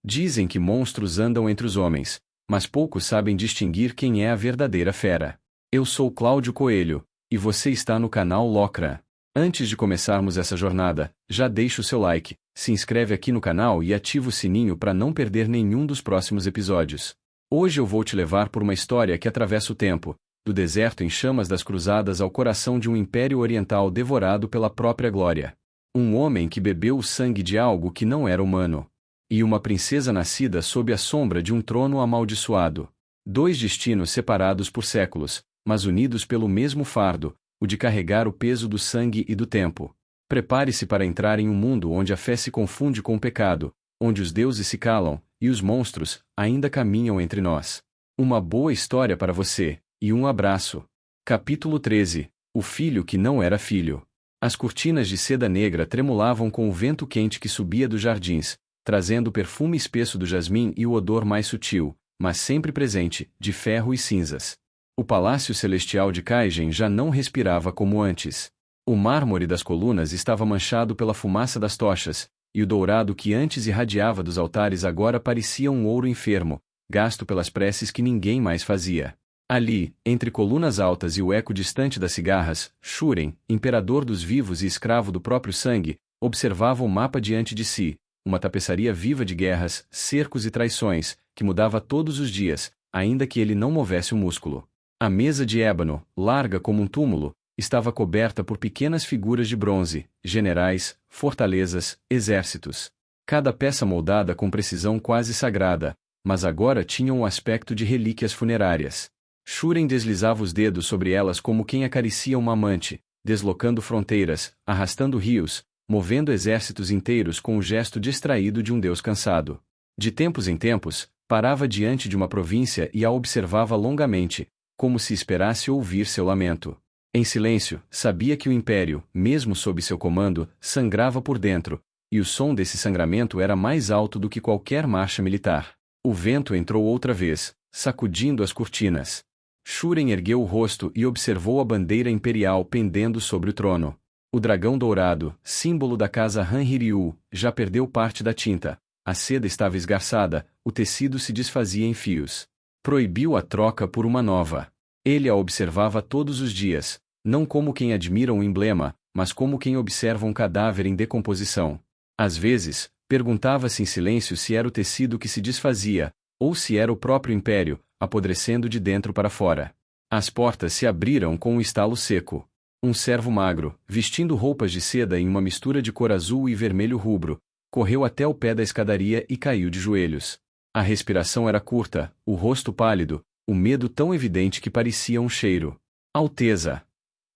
Dizem que monstros andam entre os homens, mas poucos sabem distinguir quem é a verdadeira fera. Eu sou Cláudio Coelho, e você está no canal Locra. Antes de começarmos essa jornada, já deixa o seu like, se inscreve aqui no canal e ativa o sininho para não perder nenhum dos próximos episódios. Hoje eu vou te levar por uma história que atravessa o tempo, do deserto em chamas das cruzadas ao coração de um império oriental devorado pela própria glória. Um homem que bebeu o sangue de algo que não era humano. E uma princesa nascida sob a sombra de um trono amaldiçoado. Dois destinos separados por séculos, mas unidos pelo mesmo fardo, o de carregar o peso do sangue e do tempo. Prepare-se para entrar em um mundo onde a fé se confunde com o pecado, onde os deuses se calam, e os monstros ainda caminham entre nós. Uma boa história para você, e um abraço. Capítulo 13. O filho que não era filho. As cortinas de seda negra tremulavam com o vento quente que subia dos jardins, trazendo o perfume espesso do jasmim e o odor mais sutil, mas sempre presente, de ferro e cinzas. O palácio celestial de Kaigen já não respirava como antes. O mármore das colunas estava manchado pela fumaça das tochas, e o dourado que antes irradiava dos altares agora parecia um ouro enfermo, gasto pelas preces que ninguém mais fazia. Ali, entre colunas altas e o eco distante das cigarras, Shuren, imperador dos vivos e escravo do próprio sangue, observava o mapa diante de si, uma tapeçaria viva de guerras, cercos e traições, que mudava todos os dias, ainda que ele não movesse o músculo. A mesa de ébano, larga como um túmulo, estava coberta por pequenas figuras de bronze, generais, fortalezas, exércitos. Cada peça moldada com precisão quase sagrada, mas agora tinham o aspecto de relíquias funerárias. Shuren deslizava os dedos sobre elas como quem acaricia uma amante, deslocando fronteiras, arrastando rios, movendo exércitos inteiros com o gesto distraído de um deus cansado. De tempos em tempos, parava diante de uma província e a observava longamente, como se esperasse ouvir seu lamento. Em silêncio, sabia que o império, mesmo sob seu comando, sangrava por dentro, e o som desse sangramento era mais alto do que qualquer marcha militar. O vento entrou outra vez, sacudindo as cortinas. Shuren ergueu o rosto e observou a bandeira imperial pendendo sobre o trono. O dragão dourado, símbolo da casa Han Hiryu, já perdeu parte da tinta. A seda estava esgarçada, o tecido se desfazia em fios. Proibiu a troca por uma nova. Ele a observava todos os dias, não como quem admira um emblema, mas como quem observa um cadáver em decomposição. Às vezes, perguntava-se em silêncio se era o tecido que se desfazia, ou se era o próprio império, apodrecendo de dentro para fora. As portas se abriram com um estalo seco. Um servo magro, vestindo roupas de seda em uma mistura de cor azul e vermelho rubro, correu até o pé da escadaria e caiu de joelhos. A respiração era curta, o rosto pálido, o medo tão evidente que parecia um cheiro. Alteza!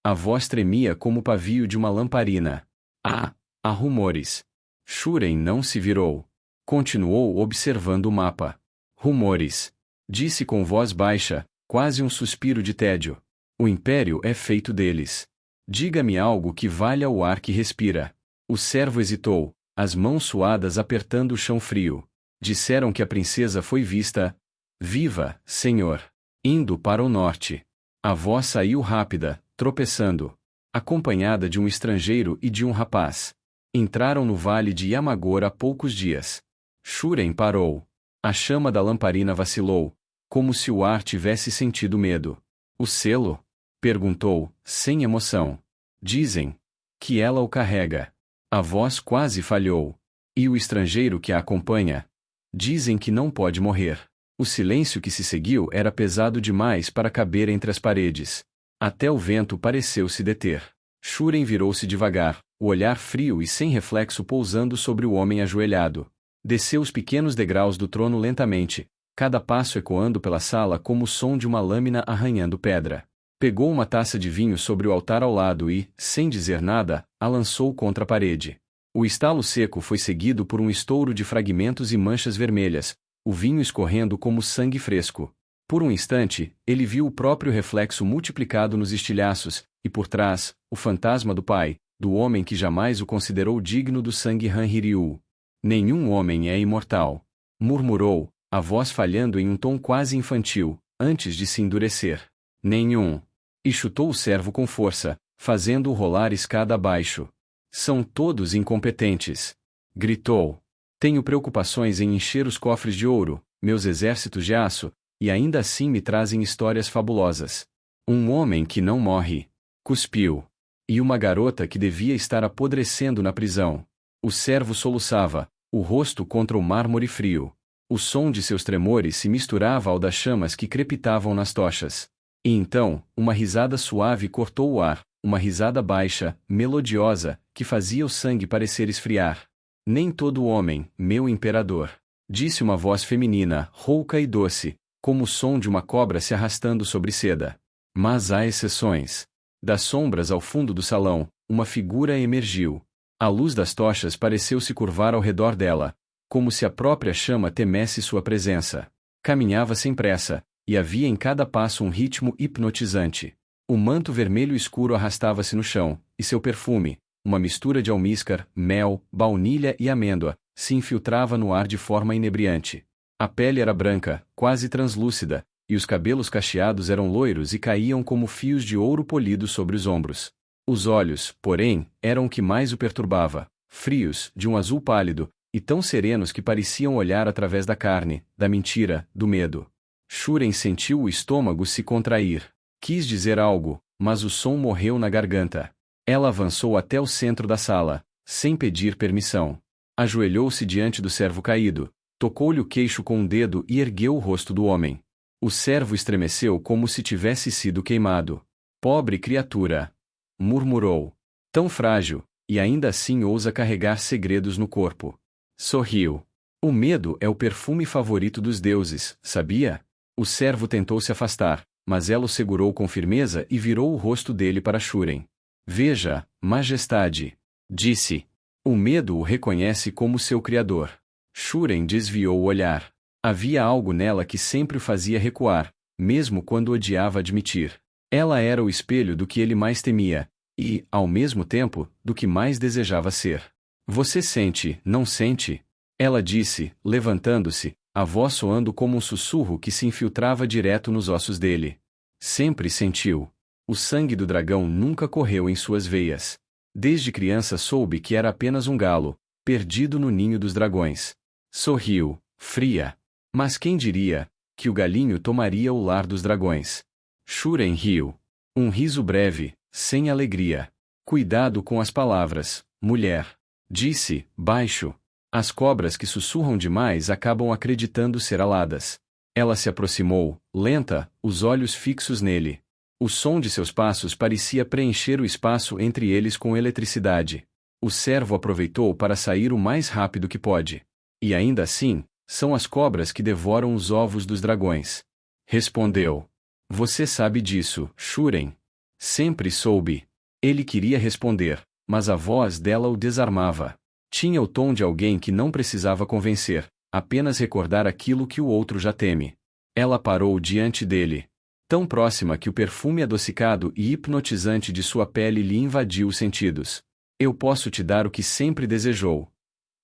A voz tremia como o pavio de uma lamparina. Há rumores. Shuren não se virou. Continuou observando o mapa. Rumores. Disse com voz baixa, quase um suspiro de tédio. O império é feito deles. Diga-me algo que valha o ar que respira. O servo hesitou, as mãos suadas apertando o chão frio. Disseram que a princesa foi vista, viva, senhor, indo para o norte. A voz saiu rápida, tropeçando, acompanhada de um estrangeiro e de um rapaz. Entraram no vale de Yamagora há poucos dias. Shuren parou. A chama da lamparina vacilou, como se o ar tivesse sentido medo. O selo? Perguntou, sem emoção. Dizem que ela o carrega. A voz quase falhou. E o estrangeiro que a acompanha? Dizem que não pode morrer. O silêncio que se seguiu era pesado demais para caber entre as paredes. Até o vento pareceu se deter. Shuren virou-se devagar, o olhar frio e sem reflexo pousando sobre o homem ajoelhado. Desceu os pequenos degraus do trono lentamente, cada passo ecoando pela sala como o som de uma lâmina arranhando pedra. Pegou uma taça de vinho sobre o altar ao lado e, sem dizer nada, a lançou contra a parede. O estalo seco foi seguido por um estouro de fragmentos e manchas vermelhas, o vinho escorrendo como sangue fresco. Por um instante, ele viu o próprio reflexo multiplicado nos estilhaços, e por trás, o fantasma do pai, do homem que jamais o considerou digno do sangue Han Hiryu. Nenhum homem é imortal. Murmurou, a voz falhando em um tom quase infantil, antes de se endurecer. Nenhum. E chutou o servo com força, fazendo-o rolar escada abaixo. São todos incompetentes. Gritou. Tenho preocupações em encher os cofres de ouro, meus exércitos de aço, e ainda assim me trazem histórias fabulosas. Um homem que não morre. Cuspiu. E uma garota que devia estar apodrecendo na prisão. O servo soluçava, o rosto contra o mármore frio. O som de seus tremores se misturava ao das chamas que crepitavam nas tochas. E então, uma risada suave cortou o ar, uma risada baixa, melodiosa, que fazia o sangue parecer esfriar. Nem todo homem, meu imperador. Disse uma voz feminina, rouca e doce, como o som de uma cobra se arrastando sobre seda. Mas há exceções. Das sombras ao fundo do salão, uma figura emergiu. A luz das tochas pareceu se curvar ao redor dela, como se a própria chama temesse sua presença. Caminhava sem pressa, e havia em cada passo um ritmo hipnotizante. O manto vermelho escuro arrastava-se no chão, e seu perfume, uma mistura de almíscar, mel, baunilha e amêndoa, se infiltrava no ar de forma inebriante. A pele era branca, quase translúcida, e os cabelos cacheados eram loiros e caíam como fios de ouro polido sobre os ombros. Os olhos, porém, eram o que mais o perturbava, frios, de um azul pálido, e tão serenos que pareciam olhar através da carne, da mentira, do medo. Shuren sentiu o estômago se contrair. Quis dizer algo, mas o som morreu na garganta. Ela avançou até o centro da sala, sem pedir permissão. Ajoelhou-se diante do servo caído, tocou-lhe o queixo com um dedo e ergueu o rosto do homem. O servo estremeceu como se tivesse sido queimado. Pobre criatura! Murmurou. Tão frágil, e ainda assim ousa carregar segredos no corpo. Sorriu. O medo é o perfume favorito dos deuses, sabia? O servo tentou se afastar, mas ela o segurou com firmeza e virou o rosto dele para Shuren. Veja, majestade, disse. O medo o reconhece como seu criador. Shuren desviou o olhar. Havia algo nela que sempre o fazia recuar, mesmo quando odiava admitir. Ela era o espelho do que ele mais temia, e, ao mesmo tempo, do que mais desejava ser. Você sente, não sente? Ela disse, levantando-se, a voz soando como um sussurro que se infiltrava direto nos ossos dele. Sempre sentiu. O sangue do dragão nunca correu em suas veias. Desde criança soube que era apenas um galo, perdido no ninho dos dragões. Sorriu, fria. Mas quem diria que o galinho tomaria o lar dos dragões? Shuren riu. Um riso breve, sem alegria. Cuidado com as palavras, mulher. Disse, baixo. As cobras que sussurram demais acabam acreditando ser aladas. Ela se aproximou, lenta, os olhos fixos nele. O som de seus passos parecia preencher o espaço entre eles com eletricidade. O servo aproveitou para sair o mais rápido que pode. E ainda assim, são as cobras que devoram os ovos dos dragões. Respondeu. Você sabe disso, Shuren. Sempre soube. Ele queria responder, mas a voz dela o desarmava. Tinha o tom de alguém que não precisava convencer, apenas recordar aquilo que o outro já teme. Ela parou diante dele. Tão próxima que o perfume adocicado e hipnotizante de sua pele lhe invadiu os sentidos. Eu posso te dar o que sempre desejou.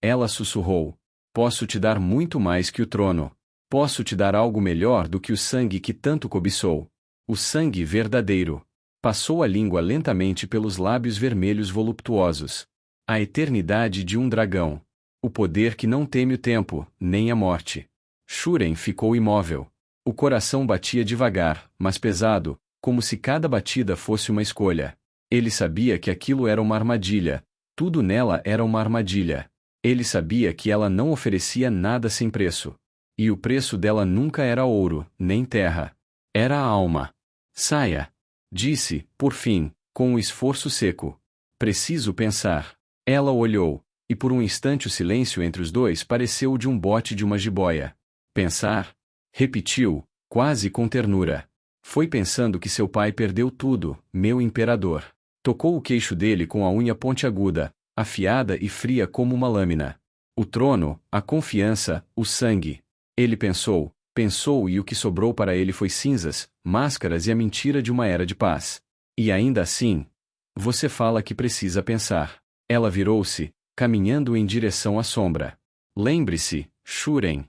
Ela sussurrou. Posso te dar muito mais que o trono. Posso te dar algo melhor do que o sangue que tanto cobiçou. O sangue verdadeiro. Passou a língua lentamente pelos lábios vermelhos voluptuosos. A eternidade de um dragão. O poder que não teme o tempo, nem a morte. Shuren ficou imóvel. O coração batia devagar, mas pesado, como se cada batida fosse uma escolha. Ele sabia que aquilo era uma armadilha. Tudo nela era uma armadilha. Ele sabia que ela não oferecia nada sem preço. E o preço dela nunca era ouro, nem terra. Era a alma. Saia. Disse, por fim, com um esforço seco. Preciso pensar. Ela olhou, e por um instante o silêncio entre os dois pareceu o de um bote de uma jiboia. Pensar? Repetiu, quase com ternura. Foi pensando que seu pai perdeu tudo, meu imperador. Tocou o queixo dele com a unha pontiaguda, afiada e fria como uma lâmina. O trono, a confiança, o sangue. Ele pensou, pensou e o que sobrou para ele foi cinzas, máscaras e a mentira de uma era de paz. E ainda assim, você fala que precisa pensar. Ela virou-se, caminhando em direção à sombra. Lembre-se, Shuren.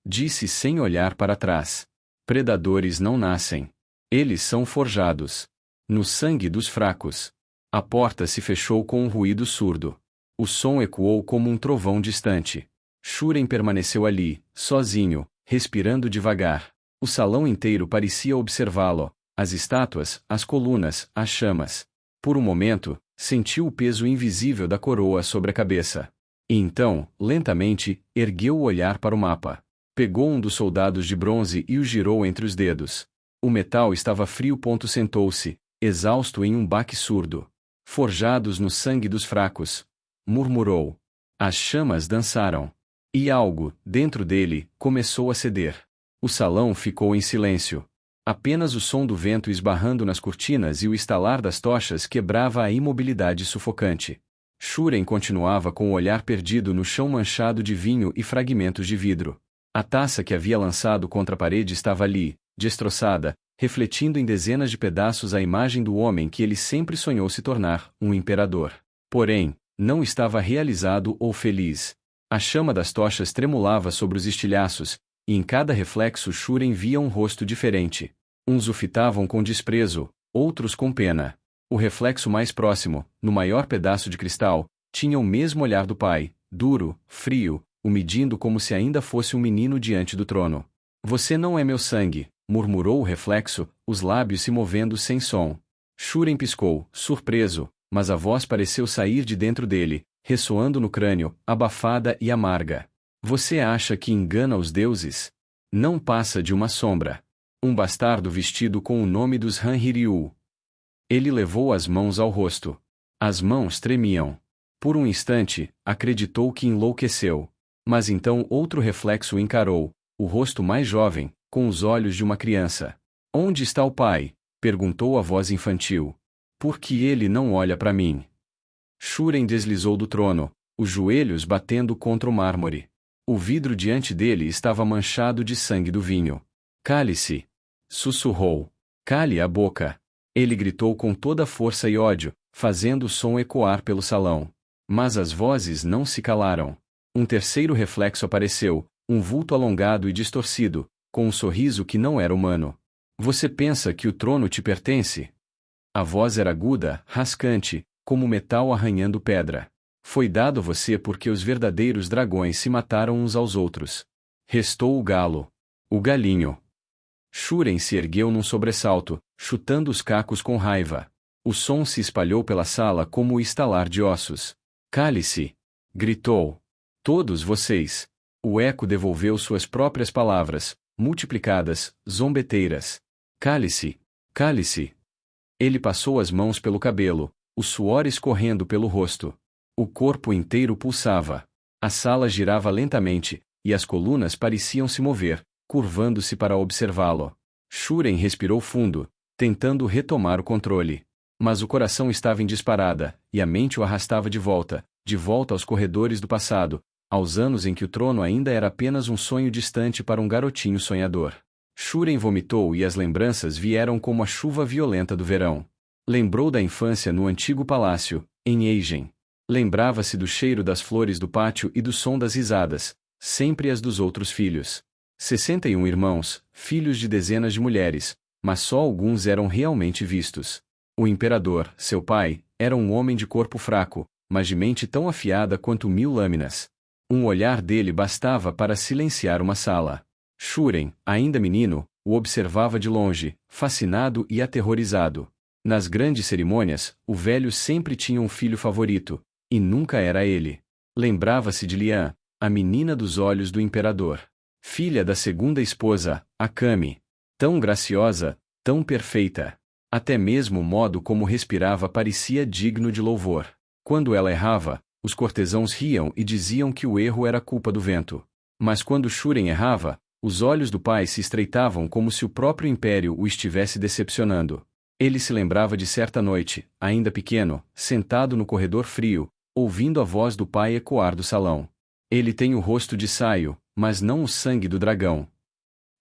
Disse sem olhar para trás. Predadores não nascem. Eles são forjados. No sangue dos fracos. A porta se fechou com um ruído surdo. O som ecoou como um trovão distante. Shuren permaneceu ali, sozinho, respirando devagar. O salão inteiro parecia observá-lo, as estátuas, as colunas, as chamas. Por um momento, sentiu o peso invisível da coroa sobre a cabeça. E então, lentamente, ergueu o olhar para o mapa. Pegou um dos soldados de bronze e o girou entre os dedos. O metal estava frio. Sentou-se, exausto em um baque surdo. Forjados no sangue dos fracos. Murmurou. As chamas dançaram. E algo, dentro dele, começou a ceder. O salão ficou em silêncio. Apenas o som do vento esbarrando nas cortinas e o estalar das tochas quebrava a imobilidade sufocante. Shuren continuava com o olhar perdido no chão manchado de vinho e fragmentos de vidro. A taça que havia lançado contra a parede estava ali, destroçada, refletindo em dezenas de pedaços a imagem do homem que ele sempre sonhou se tornar, um imperador. Porém, não estava realizado ou feliz. A chama das tochas tremulava sobre os estilhaços, e em cada reflexo Shuren via um rosto diferente. Uns o fitavam com desprezo, outros com pena. O reflexo mais próximo, no maior pedaço de cristal, tinha o mesmo olhar do pai, duro, frio, o medindo como se ainda fosse um menino diante do trono. Você não é meu sangue, murmurou o reflexo, os lábios se movendo sem som. Shuren piscou, surpreso, mas a voz pareceu sair de dentro dele, ressoando no crânio, abafada e amarga. Você acha que engana os deuses? Não passa de uma sombra. Um bastardo vestido com o nome dos Han-Hiryu. Ele levou as mãos ao rosto. As mãos tremiam. Por um instante, acreditou que enlouqueceu. Mas então outro reflexo o encarou, o rosto mais jovem, com os olhos de uma criança. Onde está o pai? Perguntou a voz infantil. Por que ele não olha para mim? Shuren deslizou do trono, os joelhos batendo contra o mármore. O vidro diante dele estava manchado de sangue do vinho. Cale-se! Sussurrou. Cale a boca! Ele gritou com toda a força e ódio, fazendo o som ecoar pelo salão. Mas as vozes não se calaram. Um terceiro reflexo apareceu, um vulto alongado e distorcido, com um sorriso que não era humano. Você pensa que o trono te pertence? A voz era aguda, rascante, como metal arranhando pedra. Foi dado a você porque os verdadeiros dragões se mataram uns aos outros. Restou o galo. O galinho. Shuren se ergueu num sobressalto, chutando os cacos com raiva. O som se espalhou pela sala como o estalar de ossos. Cale-se! Gritou. Todos vocês! O eco devolveu suas próprias palavras, multiplicadas, zombeteiras. Cale-se! Cale-se! Ele passou as mãos pelo cabelo, o suor escorrendo pelo rosto. O corpo inteiro pulsava. A sala girava lentamente, e as colunas pareciam se mover, curvando-se para observá-lo. Shuren respirou fundo, tentando retomar o controle. Mas o coração estava em disparada, e a mente o arrastava de volta aos corredores do passado, aos anos em que o trono ainda era apenas um sonho distante para um garotinho sonhador. Shuren vomitou e as lembranças vieram como a chuva violenta do verão. Lembrou da infância no antigo palácio, em Eigen. Lembrava-se do cheiro das flores do pátio e do som das risadas, sempre as dos outros filhos. 61 irmãos, filhos de dezenas de mulheres, mas só alguns eram realmente vistos. O imperador, seu pai, era um homem de corpo fraco, mas de mente tão afiada quanto 1000 lâminas. Um olhar dele bastava para silenciar uma sala. Shuren, ainda menino, o observava de longe, fascinado e aterrorizado. Nas grandes cerimônias, o velho sempre tinha um filho favorito, e nunca era ele. Lembrava-se de Lian, a menina dos olhos do imperador. Filha da segunda esposa, Akami. Tão graciosa, tão perfeita. Até mesmo o modo como respirava parecia digno de louvor. Quando ela errava, os cortesãos riam e diziam que o erro era culpa do vento. Mas quando Shuren errava, os olhos do pai se estreitavam como se o próprio império o estivesse decepcionando. Ele se lembrava de certa noite, ainda pequeno, sentado no corredor frio, ouvindo a voz do pai ecoar do salão. Ele tem o rosto de Saio, mas não o sangue do dragão.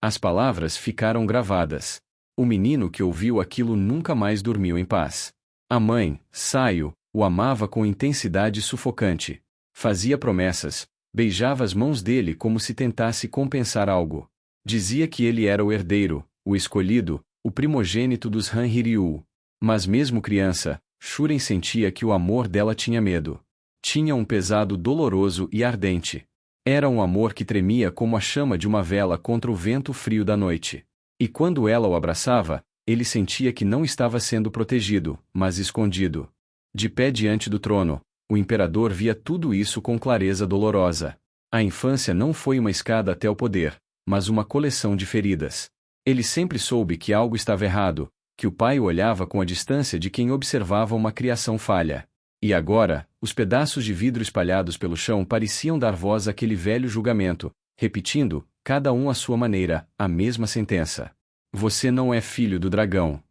As palavras ficaram gravadas. O menino que ouviu aquilo nunca mais dormiu em paz. A mãe, Saio, o amava com intensidade sufocante. Fazia promessas, beijava as mãos dele como se tentasse compensar algo. Dizia que ele era o herdeiro, o escolhido, o primogênito dos Han-Hiryu. Mas mesmo criança, Shuren sentia que o amor dela tinha medo. Tinha um pesado doloroso e ardente. Era um amor que tremia como a chama de uma vela contra o vento frio da noite. E quando ela o abraçava, ele sentia que não estava sendo protegido, mas escondido. De pé diante do trono, o imperador via tudo isso com clareza dolorosa. A infância não foi uma escada até o poder, mas uma coleção de feridas. Ele sempre soube que algo estava errado, que o pai o olhava com a distância de quem observava uma criação falha. E agora, os pedaços de vidro espalhados pelo chão pareciam dar voz àquele velho julgamento, repetindo, cada um à sua maneira, a mesma sentença. Você não é filho do dragão.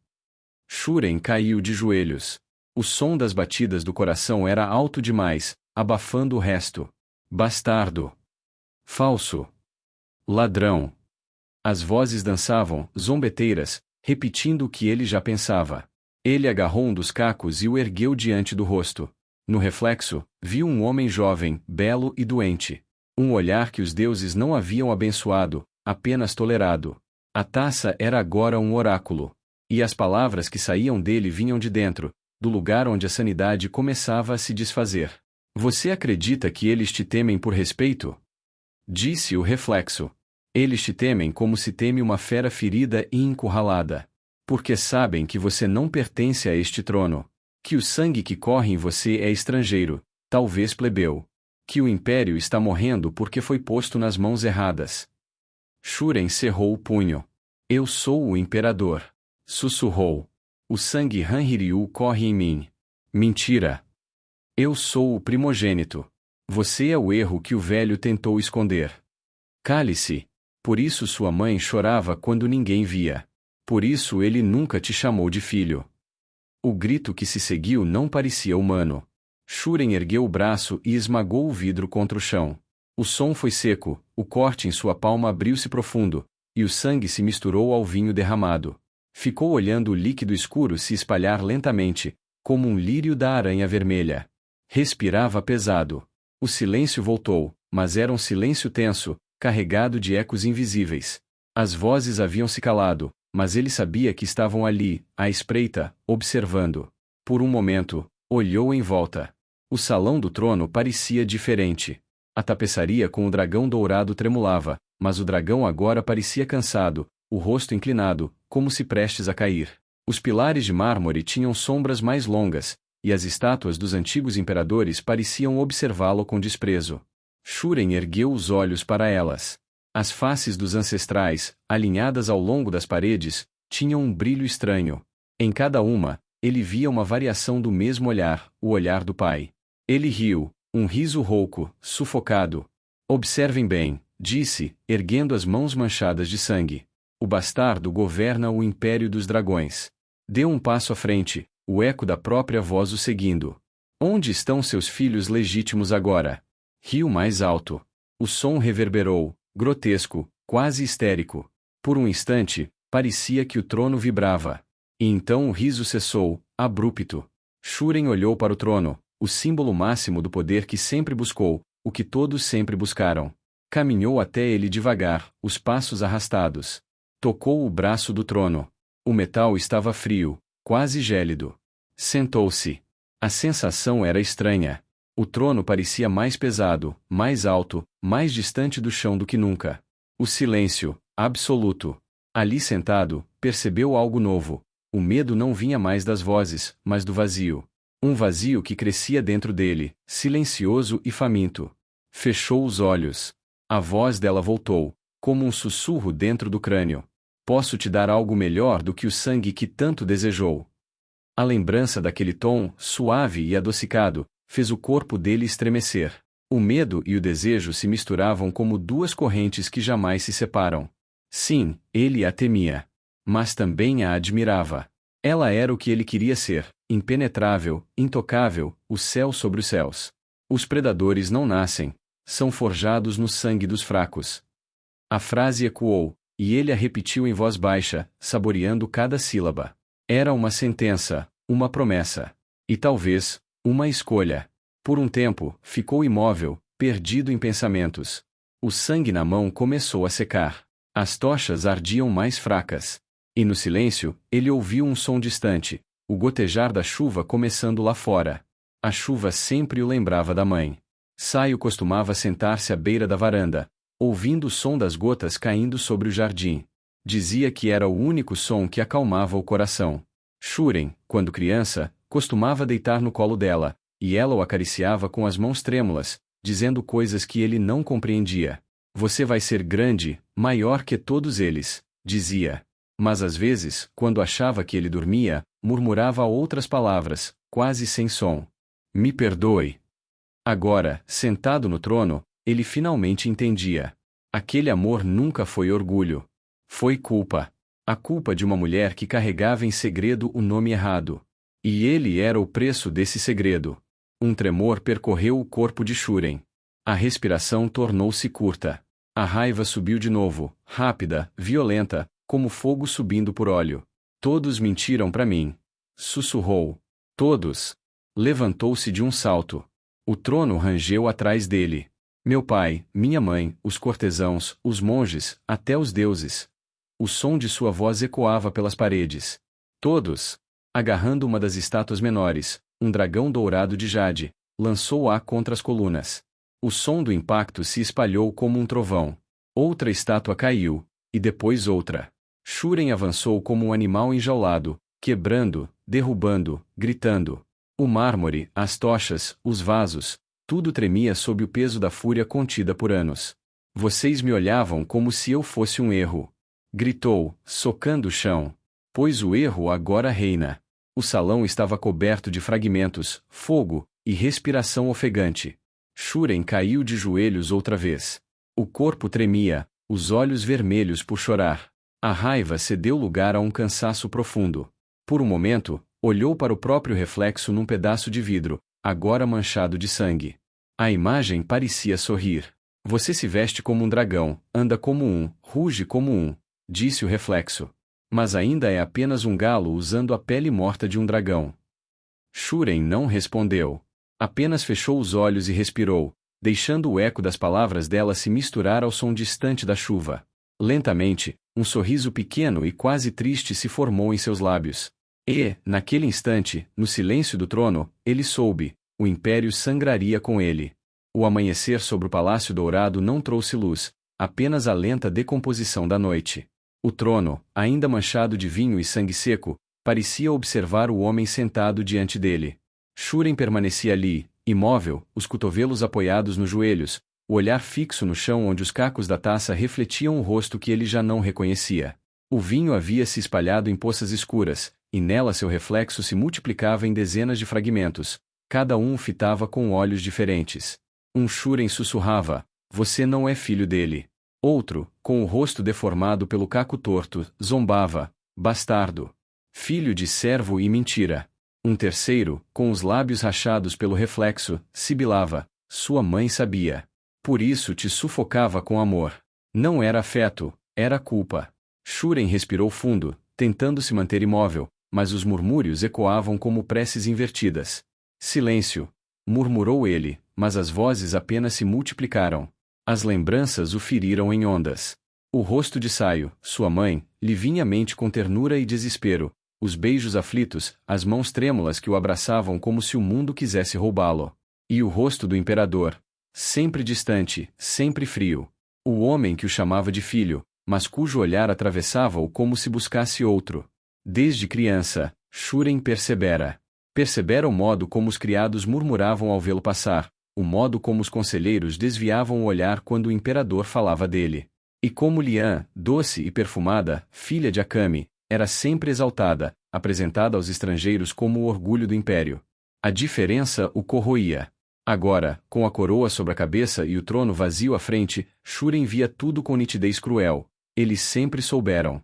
Shuren caiu de joelhos. O som das batidas do coração era alto demais, abafando o resto. Bastardo. Falso. Ladrão. As vozes dançavam, zombeteiras, repetindo o que ele já pensava. Ele agarrou um dos cacos e o ergueu diante do rosto. No reflexo, viu um homem jovem, belo e doente. Um olhar que os deuses não haviam abençoado, apenas tolerado. A taça era agora um oráculo. E as palavras que saíam dele vinham de dentro, do lugar onde a sanidade começava a se desfazer. Você acredita que eles te temem por respeito? Disse o reflexo. Eles te temem como se teme uma fera ferida e encurralada. Porque sabem que você não pertence a este trono. Que o sangue que corre em você é estrangeiro, talvez plebeu. Que o império está morrendo porque foi posto nas mãos erradas. Shuren cerrou o punho. Eu sou o imperador. Sussurrou. O sangue Han-Hiryu corre em mim. Mentira. Eu sou o primogênito. Você é o erro que o velho tentou esconder. Cale-se. Por isso sua mãe chorava quando ninguém via. Por isso ele nunca te chamou de filho. O grito que se seguiu não parecia humano. Shuren ergueu o braço e esmagou o vidro contra o chão. O som foi seco, o corte em sua palma abriu-se profundo, e o sangue se misturou ao vinho derramado. Ficou olhando o líquido escuro se espalhar lentamente, como um lírio da aranha vermelha. Respirava pesado. O silêncio voltou, mas era um silêncio tenso, carregado de ecos invisíveis. As vozes haviam se calado, mas ele sabia que estavam ali, à espreita, observando. Por um momento, olhou em volta. O salão do trono parecia diferente. A tapeçaria com o dragão dourado tremulava, mas o dragão agora parecia cansado, o rosto inclinado, como se prestes a cair. Os pilares de mármore tinham sombras mais longas, e as estátuas dos antigos imperadores pareciam observá-lo com desprezo. Shuren ergueu os olhos para elas. As faces dos ancestrais, alinhadas ao longo das paredes, tinham um brilho estranho. Em cada uma, ele via uma variação do mesmo olhar, o olhar do pai. Ele riu, um riso rouco, sufocado. Observem bem, disse, erguendo as mãos manchadas de sangue. O bastardo governa o império dos dragões. Deu um passo à frente, o eco da própria voz o seguindo. Onde estão seus filhos legítimos agora? Riu mais alto. O som reverberou, grotesco, quase histérico. Por um instante, parecia que o trono vibrava. E então o riso cessou, abrupto. Shuren olhou para o trono, o símbolo máximo do poder que sempre buscou, o que todos sempre buscaram. Caminhou até ele devagar, os passos arrastados. Tocou o braço do trono. O metal estava frio, quase gélido. Sentou-se. A sensação era estranha. O trono parecia mais pesado, mais alto, mais distante do chão do que nunca. O silêncio, absoluto. Ali sentado, percebeu algo novo. O medo não vinha mais das vozes, mas do vazio. Um vazio que crescia dentro dele, silencioso e faminto. Fechou os olhos. A voz dela voltou, como um sussurro dentro do crânio. Posso te dar algo melhor do que o sangue que tanto desejou. A lembrança daquele tom, suave e adocicado, fez o corpo dele estremecer. O medo e o desejo se misturavam como duas correntes que jamais se separam. Sim, ele a temia. Mas também a admirava. Ela era o que ele queria ser, impenetrável, intocável, o céu sobre os céus. Os predadores não nascem, são forjados no sangue dos fracos. A frase ecoou, e ele a repetiu em voz baixa, saboreando cada sílaba. Era uma sentença, uma promessa. E talvez, uma escolha. Por um tempo, ficou imóvel, perdido em pensamentos. O sangue na mão começou a secar. As tochas ardiam mais fracas. E no silêncio, ele ouviu um som distante, o gotejar da chuva começando lá fora. A chuva sempre o lembrava da mãe. Saio costumava sentar-se à beira da varanda, ouvindo o som das gotas caindo sobre o jardim. Dizia que era o único som que acalmava o coração. Shuren, quando criança, costumava deitar no colo dela, e ela o acariciava com as mãos trêmulas, dizendo coisas que ele não compreendia. Você vai ser grande, maior que todos eles, dizia. Mas às vezes, quando achava que ele dormia, murmurava outras palavras, quase sem som. Me perdoe. Agora, sentado no trono, ele finalmente entendia. Aquele amor nunca foi orgulho. Foi culpa. A culpa de uma mulher que carregava em segredo o nome errado. E ele era o preço desse segredo. Um tremor percorreu o corpo de Shuren. A respiração tornou-se curta. A raiva subiu de novo, rápida, violenta, como fogo subindo por óleo. Todos mentiram para mim. Sussurrou. Todos. Levantou-se de um salto. O trono rangeu atrás dele. Meu pai, minha mãe, os cortesãos, os monges, até os deuses. O som de sua voz ecoava pelas paredes. Todos. Agarrando uma das estátuas menores, um dragão dourado de jade, lançou-a contra as colunas. O som do impacto se espalhou como um trovão. Outra estátua caiu, e depois outra. Shuren avançou como um animal enjaulado, quebrando, derrubando, gritando. O mármore, as tochas, os vasos, tudo tremia sob o peso da fúria contida por anos. Vocês me olhavam como se eu fosse um erro. Gritou, socando o chão. Pois o erro agora reina. O salão estava coberto de fragmentos, fogo, e respiração ofegante. Shuren caiu de joelhos outra vez. O corpo tremia, os olhos vermelhos por chorar. A raiva cedeu lugar a um cansaço profundo. Por um momento, olhou para o próprio reflexo num pedaço de vidro, agora manchado de sangue. A imagem parecia sorrir. Você se veste como um dragão, anda como um, ruge como um, disse o reflexo. Mas ainda é apenas um galo usando a pele morta de um dragão. Shuren não respondeu. Apenas fechou os olhos e respirou, deixando o eco das palavras dela se misturar ao som distante da chuva. Lentamente, um sorriso pequeno e quase triste se formou em seus lábios. E, naquele instante, no silêncio do trono, ele soube, o império sangraria com ele. O amanhecer sobre o Palácio Dourado não trouxe luz, apenas a lenta decomposição da noite. O trono, ainda manchado de vinho e sangue seco, parecia observar o homem sentado diante dele. Shuren permanecia ali, imóvel, os cotovelos apoiados nos joelhos, o olhar fixo no chão onde os cacos da taça refletiam o rosto que ele já não reconhecia. O vinho havia se espalhado em poças escuras, e nela seu reflexo se multiplicava em dezenas de fragmentos, cada um o fitava com olhos diferentes. Um Shuren sussurrava, você não é filho dele. Outro, com o rosto deformado pelo caco torto, zombava, bastardo. Filho de servo e mentira. Um terceiro, com os lábios rachados pelo reflexo, sibilava, sua mãe sabia. Por isso te sufocava com amor. Não era afeto, era culpa. Shuren respirou fundo, tentando se manter imóvel, mas os murmúrios ecoavam como preces invertidas. Silêncio, murmurou ele, mas as vozes apenas se multiplicaram. As lembranças o feriram em ondas. O rosto de Saio, sua mãe, lhe vinha à mente com ternura e desespero, os beijos aflitos, as mãos trêmulas que o abraçavam como se o mundo quisesse roubá-lo. E o rosto do imperador, sempre distante, sempre frio. O homem que o chamava de filho, mas cujo olhar atravessava-o como se buscasse outro. Desde criança, Shuren percebera. Percebera o modo como os criados murmuravam ao vê-lo passar, o modo como os conselheiros desviavam o olhar quando o imperador falava dele. E como Lian, doce e perfumada, filha de Akami, era sempre exaltada, apresentada aos estrangeiros como o orgulho do império. A diferença o corroía. Agora, com a coroa sobre a cabeça e o trono vazio à frente, Shuren via tudo com nitidez cruel. Eles sempre souberam.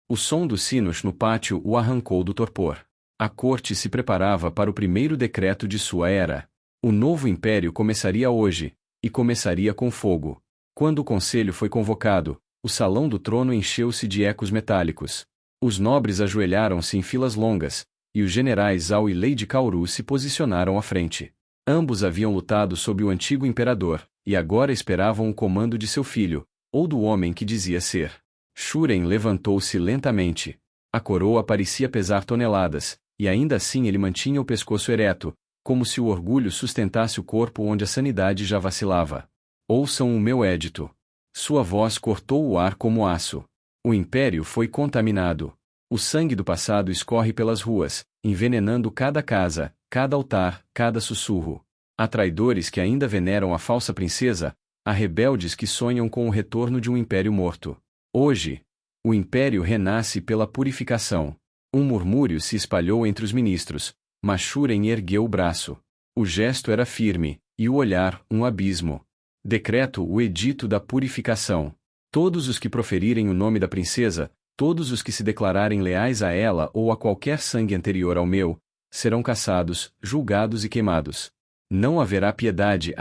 O som dos sinos no pátio o arrancou do torpor. A corte se preparava para o primeiro decreto de sua era. O novo império começaria hoje, e começaria com fogo. Quando o conselho foi convocado, o salão do trono encheu-se de ecos metálicos. Os nobres ajoelharam-se em filas longas, e os generais Zhao e Lady Kaoru se posicionaram à frente. Ambos haviam lutado sob o antigo imperador, e agora esperavam o comando de seu filho, ou do homem que dizia ser. Shuren levantou-se lentamente. A coroa parecia pesar toneladas, e ainda assim ele mantinha o pescoço ereto, como se o orgulho sustentasse o corpo onde a sanidade já vacilava. Ouçam o meu édito. Sua voz cortou o ar como aço. O império foi contaminado. O sangue do passado escorre pelas ruas, envenenando cada casa, cada altar, cada sussurro. Há traidores que ainda veneram a falsa princesa, há rebeldes que sonham com o retorno de um império morto. Hoje, o império renasce pela purificação. Um murmúrio se espalhou entre os ministros, mas Shuren ergueu o braço. O gesto era firme, e o olhar, um abismo. Decreto o edito da purificação. Todos os que proferirem o nome da princesa, todos os que se declararem leais a ela ou a qualquer sangue anterior ao meu, serão caçados, julgados e queimados. Não haverá piedade.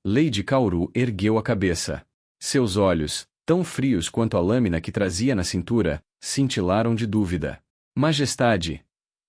Lady Kaoru ergueu a cabeça. Seus olhos, tão frios quanto a lâmina que trazia na cintura, cintilaram de dúvida. Majestade!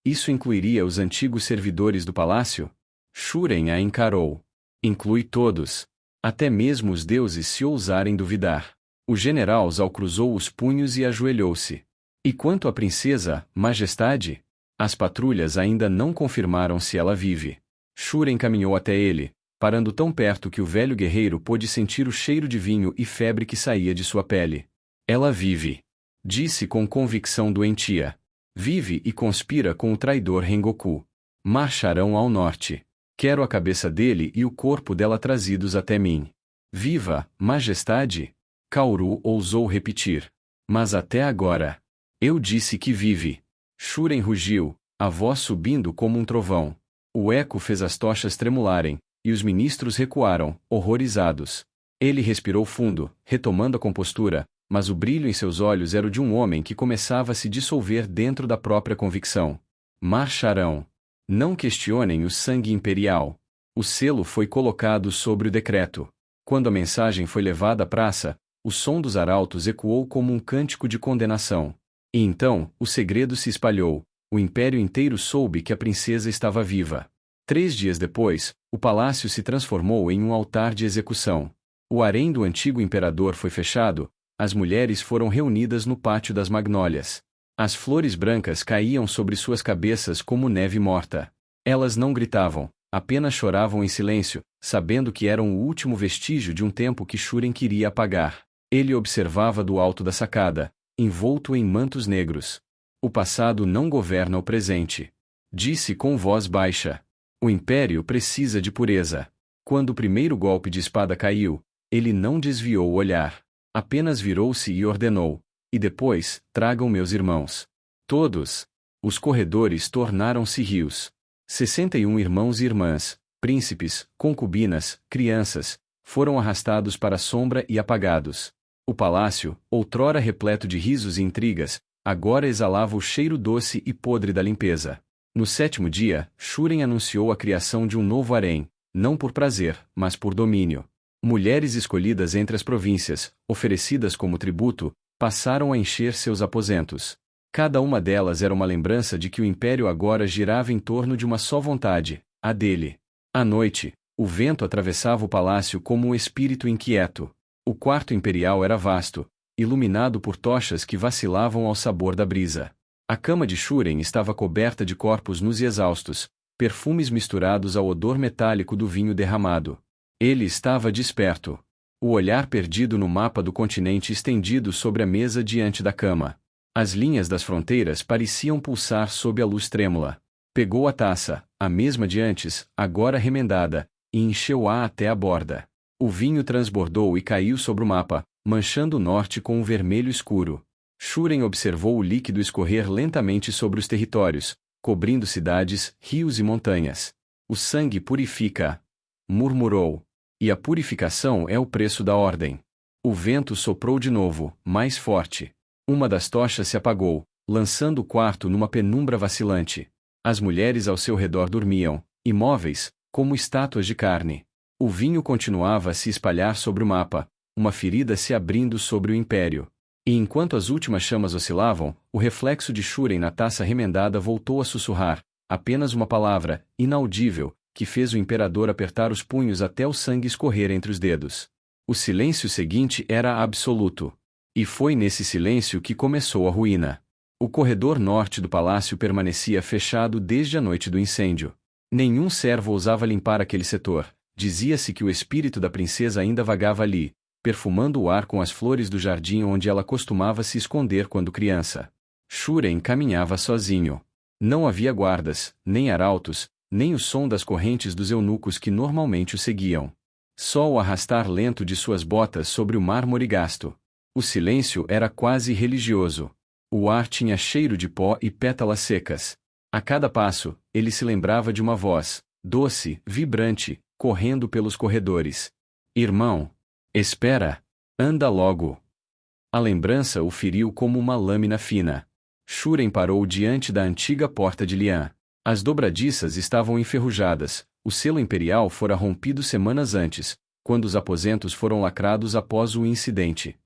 Isso incluiria os antigos servidores do palácio? Shuren a encarou. Inclui todos. Até mesmo os deuses se ousarem duvidar. O general Zhao cruzou os punhos e ajoelhou-se. E quanto à princesa, majestade? As patrulhas ainda não confirmaram se ela vive. Shuren caminhou até ele, parando tão perto que o velho guerreiro pôde sentir o cheiro de vinho e febre que saía de sua pele. Ela vive. Disse com convicção doentia. Vive e conspira com o traidor Rengoku. Marcharão ao norte. Quero a cabeça dele e o corpo dela trazidos até mim. Viva, majestade! Kaoru ousou repetir. Mas até agora. Eu disse que vive. Shuren rugiu, a voz subindo como um trovão. O eco fez as tochas tremularem, e os ministros recuaram, horrorizados. Ele respirou fundo, retomando a compostura, mas o brilho em seus olhos era o de um homem que começava a se dissolver dentro da própria convicção. Marcharão. Não questionem o sangue imperial. O selo foi colocado sobre o decreto. Quando a mensagem foi levada à praça, o som dos arautos ecoou como um cântico de condenação. E então, o segredo se espalhou. O império inteiro soube que a princesa estava viva. 3 dias depois, o palácio se transformou em um altar de execução. O harém do antigo imperador foi fechado, as mulheres foram reunidas no pátio das magnólias. As flores brancas caíam sobre suas cabeças como neve morta. Elas não gritavam, apenas choravam em silêncio, sabendo que eram o último vestígio de um tempo que Shuren queria apagar. Ele observava do alto da sacada, envolto em mantos negros. O passado não governa o presente. Disse com voz baixa. O império precisa de pureza. Quando o primeiro golpe de espada caiu, ele não desviou o olhar. Apenas virou-se e ordenou. E depois, tragam meus irmãos. Todos. Os corredores tornaram-se rios. 61 irmãos e irmãs, príncipes, concubinas, crianças, foram arrastados para a sombra e apagados. O palácio, outrora repleto de risos e intrigas, agora exalava o cheiro doce e podre da limpeza. No 7º dia, Shuren anunciou a criação de um novo harém, não por prazer, mas por domínio. Mulheres escolhidas entre as províncias, oferecidas como tributo, passaram a encher seus aposentos. Cada uma delas era uma lembrança de que o império agora girava em torno de uma só vontade, a dele. À noite, o vento atravessava o palácio como um espírito inquieto. O quarto imperial era vasto, iluminado por tochas que vacilavam ao sabor da brisa. A cama de Shuren estava coberta de corpos nus e exaustos, perfumes misturados ao odor metálico do vinho derramado. Ele estava desperto. O olhar perdido no mapa do continente estendido sobre a mesa diante da cama. As linhas das fronteiras pareciam pulsar sob a luz trêmula. Pegou a taça, a mesma de antes, agora remendada, e encheu-a até a borda. O vinho transbordou e caiu sobre o mapa, manchando o norte com um vermelho escuro. Shuren observou o líquido escorrer lentamente sobre os territórios, cobrindo cidades, rios e montanhas. O sangue purifica, murmurou. E a purificação é o preço da ordem. O vento soprou de novo, mais forte. Uma das tochas se apagou, lançando o quarto numa penumbra vacilante. As mulheres ao seu redor dormiam, imóveis, como estátuas de carne. O vinho continuava a se espalhar sobre o mapa, uma ferida se abrindo sobre o império. E enquanto as últimas chamas oscilavam, o reflexo de Shuren na taça remendada voltou a sussurrar, apenas uma palavra, inaudível, que fez o imperador apertar os punhos até o sangue escorrer entre os dedos. O silêncio seguinte era absoluto. E foi nesse silêncio que começou a ruína. O corredor norte do palácio permanecia fechado desde a noite do incêndio. Nenhum servo ousava limpar aquele setor. Dizia-se que o espírito da princesa ainda vagava ali, perfumando o ar com as flores do jardim onde ela costumava se esconder quando criança. Shuren caminhava sozinho. Não havia guardas, nem arautos, nem o som das correntes dos eunucos que normalmente o seguiam. Só o arrastar lento de suas botas sobre o mármore gasto. O silêncio era quase religioso. O ar tinha cheiro de pó e pétalas secas. A cada passo, ele se lembrava de uma voz, doce, vibrante, correndo pelos corredores. Irmão! Espera! Anda logo! A lembrança o feriu como uma lâmina fina. Shuren parou diante da antiga porta de Lian. As dobradiças estavam enferrujadas, o selo imperial fora rompido semanas antes, quando os aposentos foram lacrados após o incidente.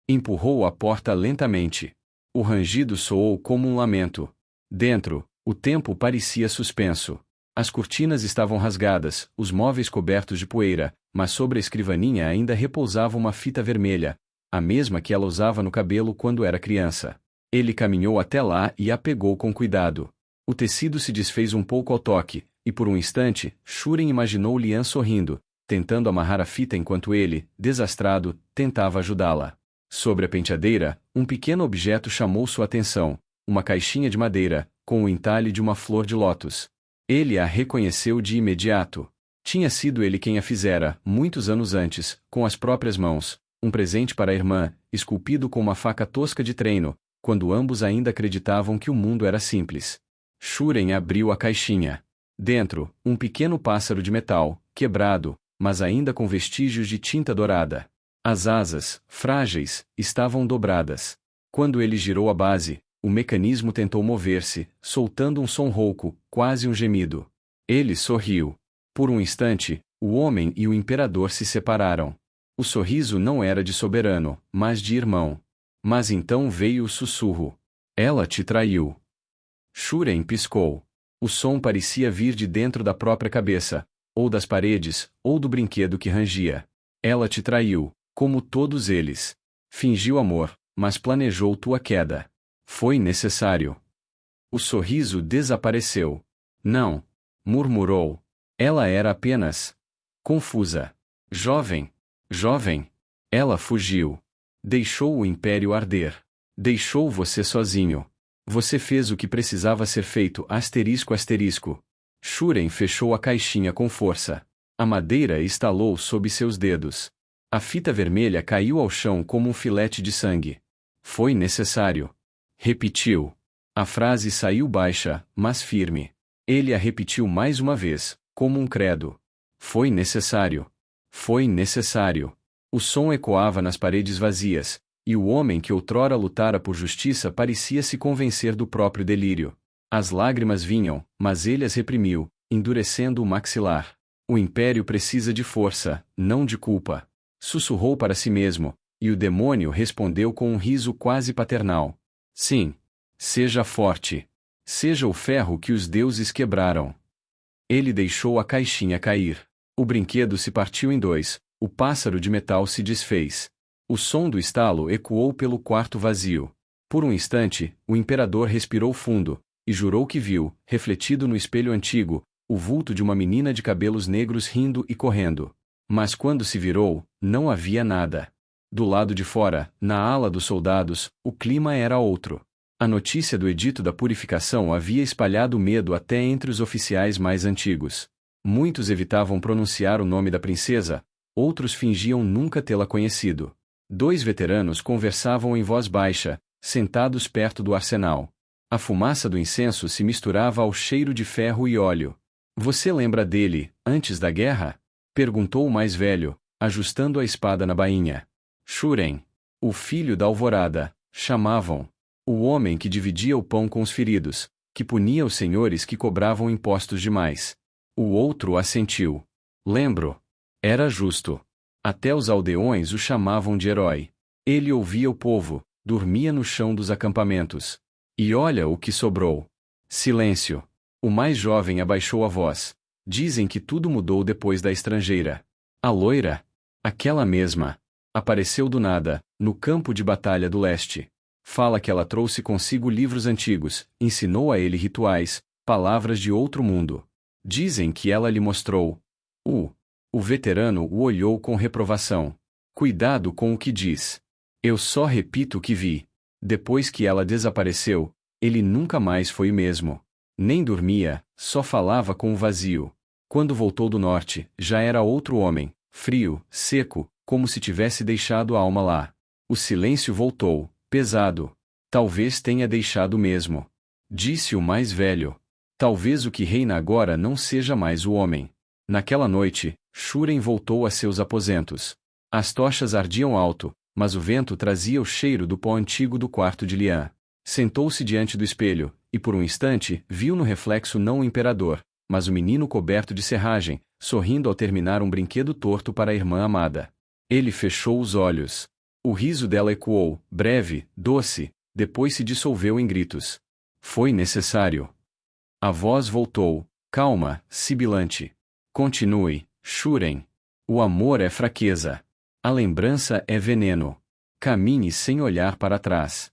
Empurrou a porta lentamente. O rangido soou como um lamento. Dentro, o tempo parecia suspenso. As cortinas estavam rasgadas, os móveis cobertos de poeira, mas sobre a escrivaninha ainda repousava uma fita vermelha, a mesma que ela usava no cabelo quando era criança. Ele caminhou até lá e a pegou com cuidado. O tecido se desfez um pouco ao toque, e por um instante, Shuren imaginou Lian sorrindo, tentando amarrar a fita enquanto ele, desastrado, tentava ajudá-la. Sobre a penteadeira, um pequeno objeto chamou sua atenção, uma caixinha de madeira, com o entalhe de uma flor de lótus. Ele a reconheceu de imediato. Tinha sido ele quem a fizera, muitos anos antes, com as próprias mãos, um presente para a irmã, esculpido com uma faca tosca de treino, quando ambos ainda acreditavam que o mundo era simples. Shuren abriu a caixinha. Dentro, um pequeno pássaro de metal, quebrado, mas ainda com vestígios de tinta dourada. As asas, frágeis, estavam dobradas. Quando ele girou a base, o mecanismo tentou mover-se, soltando um som rouco, quase um gemido. Ele sorriu. Por um instante, o homem e o imperador se separaram. O sorriso não era de soberano, mas de irmão. Mas então veio o sussurro. Ela te traiu. Shuren piscou. O som parecia vir de dentro da própria cabeça, ou das paredes, ou do brinquedo que rangia. Ela te traiu, como todos eles. Fingiu amor, mas planejou tua queda. Foi necessário. O sorriso desapareceu. Não, murmurou. Ela era apenas confusa. Jovem. Jovem. Ela fugiu. Deixou o império arder. Deixou você sozinho. Você fez o que precisava ser feito, asterisco asterisco. Shuren fechou a caixinha com força. A madeira estalou sob seus dedos. A fita vermelha caiu ao chão como um filete de sangue. Foi necessário. Repetiu. A frase saiu baixa, mas firme. Ele a repetiu mais uma vez, como um credo. Foi necessário. Foi necessário. O som ecoava nas paredes vazias, e o homem que outrora lutara por justiça parecia se convencer do próprio delírio. As lágrimas vinham, mas ele as reprimiu, endurecendo o maxilar. O império precisa de força, não de culpa. Sussurrou para si mesmo, e o demônio respondeu com um riso quase paternal. Sim. Seja forte. Seja o ferro que os deuses quebraram. Ele deixou a caixinha cair. O brinquedo se partiu em dois, o pássaro de metal se desfez. O som do estalo ecoou pelo quarto vazio. Por um instante, o imperador respirou fundo, e jurou que viu, refletido no espelho antigo, o vulto de uma menina de cabelos negros rindo e correndo. Mas quando se virou, não havia nada. Do lado de fora, na ala dos soldados, o clima era outro. A notícia do edito da purificação havia espalhado medo até entre os oficiais mais antigos. Muitos evitavam pronunciar o nome da princesa, outros fingiam nunca tê-la conhecido. 2 veteranos conversavam em voz baixa, sentados perto do arsenal. A fumaça do incenso se misturava ao cheiro de ferro e óleo. Você lembra dele, antes da guerra? Perguntou o mais velho, ajustando a espada na bainha. Shuren. O filho da alvorada, chamavam. O homem que dividia o pão com os feridos, que punia os senhores que cobravam impostos demais. O outro assentiu. Lembro. Era justo. Até os aldeões o chamavam de herói. Ele ouvia o povo, dormia no chão dos acampamentos. E olha o que sobrou. Silêncio. O mais jovem abaixou a voz. Dizem que tudo mudou depois da estrangeira. A loira? Aquela mesma. Apareceu do nada, no campo de batalha do leste. Fala que ela trouxe consigo livros antigos, ensinou a ele rituais, palavras de outro mundo. Dizem que ela lhe mostrou. O veterano o olhou com reprovação. Cuidado com o que diz. Eu só repito o que vi. Depois que ela desapareceu, ele nunca mais foi o mesmo. Nem dormia, só falava com o vazio. Quando voltou do norte, já era outro homem, frio, seco, como se tivesse deixado a alma lá. O silêncio voltou, pesado. Talvez tenha deixado mesmo. Disse o mais velho. Talvez o que reina agora não seja mais o homem. Naquela noite, Shuren voltou a seus aposentos. As tochas ardiam alto, mas o vento trazia o cheiro do pó antigo do quarto de Lian. Sentou-se diante do espelho, e por um instante viu no reflexo não o imperador, mas o menino coberto de serragem, sorrindo ao terminar um brinquedo torto para a irmã amada. Ele fechou os olhos. O riso dela ecoou, breve, doce, depois se dissolveu em gritos. Foi necessário. A voz voltou, calma, sibilante. Continue, Shuren. O amor é fraqueza. A lembrança é veneno. Caminhe sem olhar para trás.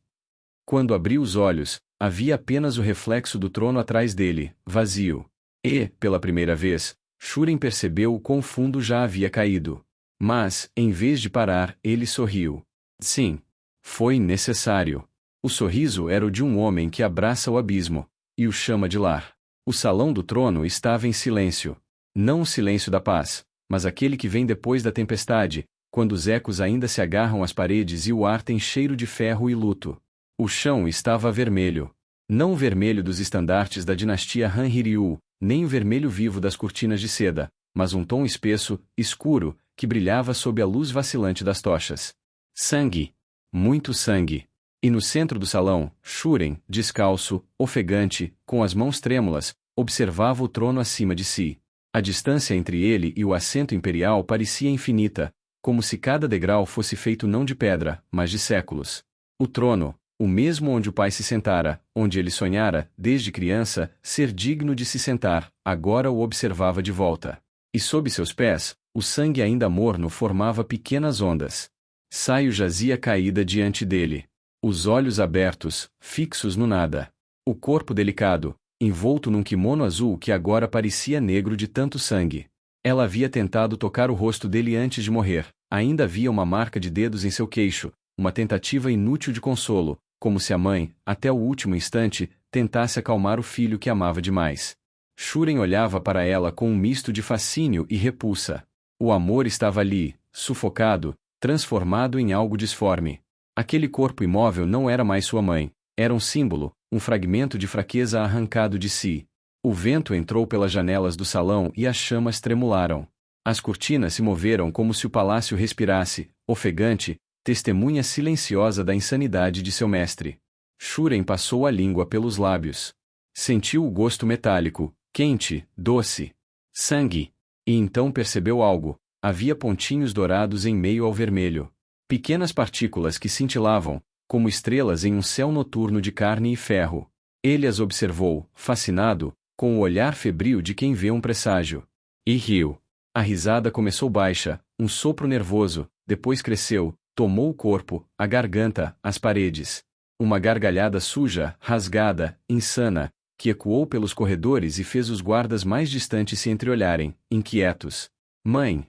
Quando abriu os olhos, havia apenas o reflexo do trono atrás dele, vazio. E, pela primeira vez, Shuren percebeu o quão fundo já havia caído. Mas, em vez de parar, ele sorriu. Sim. Foi necessário. O sorriso era o de um homem que abraça o abismo, e o chama de lar. O salão do trono estava em silêncio. Não o silêncio da paz, mas aquele que vem depois da tempestade, quando os ecos ainda se agarram às paredes e o ar tem cheiro de ferro e luto. O chão estava vermelho. Não o vermelho dos estandartes da dinastia Han Hiryu, nem o vermelho vivo das cortinas de seda, mas um tom espesso, escuro, que brilhava sob a luz vacilante das tochas. Sangue. Muito sangue. E no centro do salão, Shuren, descalço, ofegante, com as mãos trêmulas, observava o trono acima de si. A distância entre ele e o assento imperial parecia infinita, como se cada degrau fosse feito não de pedra, mas de séculos. O trono, o mesmo onde o pai se sentara, onde ele sonhara, desde criança, ser digno de se sentar, agora o observava de volta. E sob seus pés, o sangue ainda morno formava pequenas ondas. Saio jazia caída diante dele. Os olhos abertos, fixos no nada. O corpo delicado, envolto num kimono azul que agora parecia negro de tanto sangue. Ela havia tentado tocar o rosto dele antes de morrer, ainda havia uma marca de dedos em seu queixo, uma tentativa inútil de consolo, como se a mãe, até o último instante, tentasse acalmar o filho que amava demais. Shuren olhava para ela com um misto de fascínio e repulsa. O amor estava ali, sufocado, transformado em algo disforme. Aquele corpo imóvel não era mais sua mãe, era um símbolo, um fragmento de fraqueza arrancado de si. O vento entrou pelas janelas do salão e as chamas tremularam. As cortinas se moveram como se o palácio respirasse, ofegante, testemunha silenciosa da insanidade de seu mestre. Shuren passou a língua pelos lábios. Sentiu o gosto metálico, quente, doce. Sangue. E então percebeu algo. Havia pontinhos dourados em meio ao vermelho. Pequenas partículas que cintilavam, como estrelas em um céu noturno de carne e ferro. Ele as observou, fascinado, com o olhar febril de quem vê um presságio. E riu. A risada começou baixa, um sopro nervoso, depois cresceu, tomou o corpo, a garganta, as paredes. Uma gargalhada suja, rasgada, insana, que ecoou pelos corredores e fez os guardas mais distantes se entreolharem, inquietos. Mãe!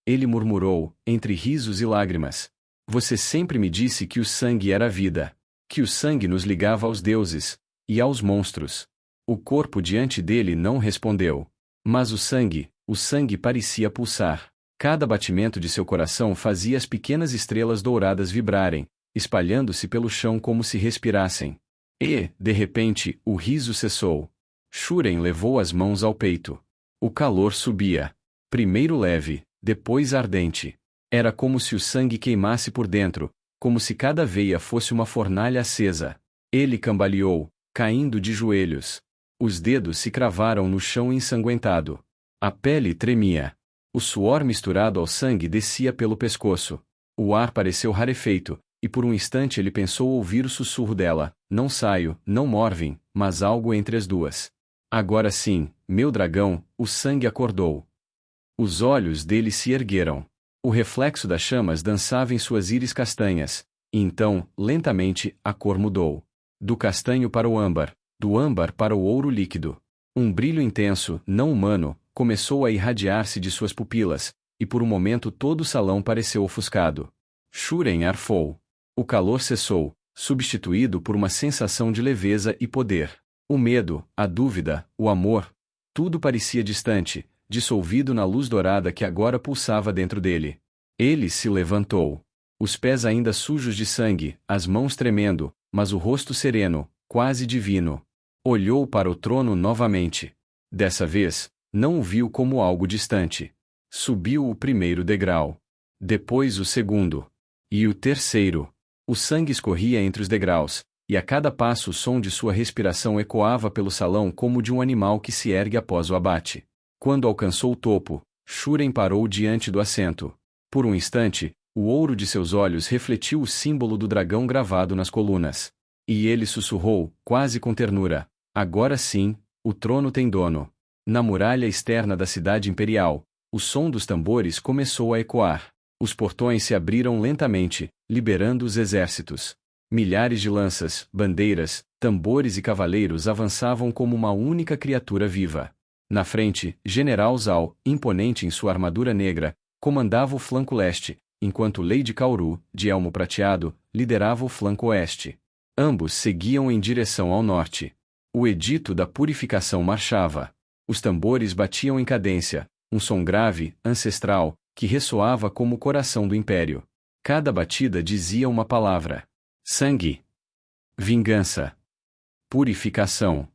Ele murmurou, entre risos e lágrimas. Você sempre me disse que o sangue era a vida. Que o sangue nos ligava aos deuses. E aos monstros. O corpo diante dele não respondeu. Mas o sangue parecia pulsar. Cada batimento de seu coração fazia as pequenas estrelas douradas vibrarem, espalhando-se pelo chão como se respirassem. E, de repente, o riso cessou. Shuren levou as mãos ao peito. O calor subia. Primeiro leve, depois ardente. Era como se o sangue queimasse por dentro, como se cada veia fosse uma fornalha acesa. Ele cambaleou, caindo de joelhos. Os dedos se cravaram no chão ensanguentado. A pele tremia. O suor misturado ao sangue descia pelo pescoço. O ar pareceu rarefeito, e por um instante ele pensou ouvir o sussurro dela: não saio, não Morvin, mas algo entre as duas. Agora sim, meu dragão, o sangue acordou. Os olhos dele se ergueram. O reflexo das chamas dançava em suas íris castanhas, E então, lentamente, a cor mudou. Do castanho para o âmbar, do âmbar para o ouro líquido. Um brilho intenso, não humano, começou a irradiar-se de suas pupilas, e por um momento todo o salão pareceu ofuscado. Shuren arfou. O calor cessou, substituído por uma sensação de leveza e poder. O medo, a dúvida, o amor, tudo parecia distante, dissolvido na luz dourada que agora pulsava dentro dele. Ele se levantou. Os pés ainda sujos de sangue, as mãos tremendo, mas o rosto sereno, quase divino. Olhou para o trono novamente. Dessa vez, não o viu como algo distante. Subiu o primeiro degrau. Depois o segundo. E o terceiro. O sangue escorria entre os degraus, e a cada passo o som de sua respiração ecoava pelo salão como de um animal que se ergue após o abate. Quando alcançou o topo, Shuren parou diante do assento. Por um instante, o ouro de seus olhos refletiu o símbolo do dragão gravado nas colunas. E ele sussurrou, quase com ternura: agora sim, o trono tem dono. Na muralha externa da cidade imperial, o som dos tambores começou a ecoar. Os portões se abriram lentamente, liberando os exércitos. Milhares de lanças, bandeiras, tambores e cavaleiros avançavam como uma única criatura viva. Na frente, General Zal, imponente em sua armadura negra, comandava o flanco leste, enquanto Lady Kaoru, de elmo prateado, liderava o flanco oeste. Ambos seguiam em direção ao norte. O edito da purificação marchava. Os tambores batiam em cadência, um som grave, ancestral, que ressoava como o coração do império. Cada batida dizia uma palavra: sangue, vingança, purificação.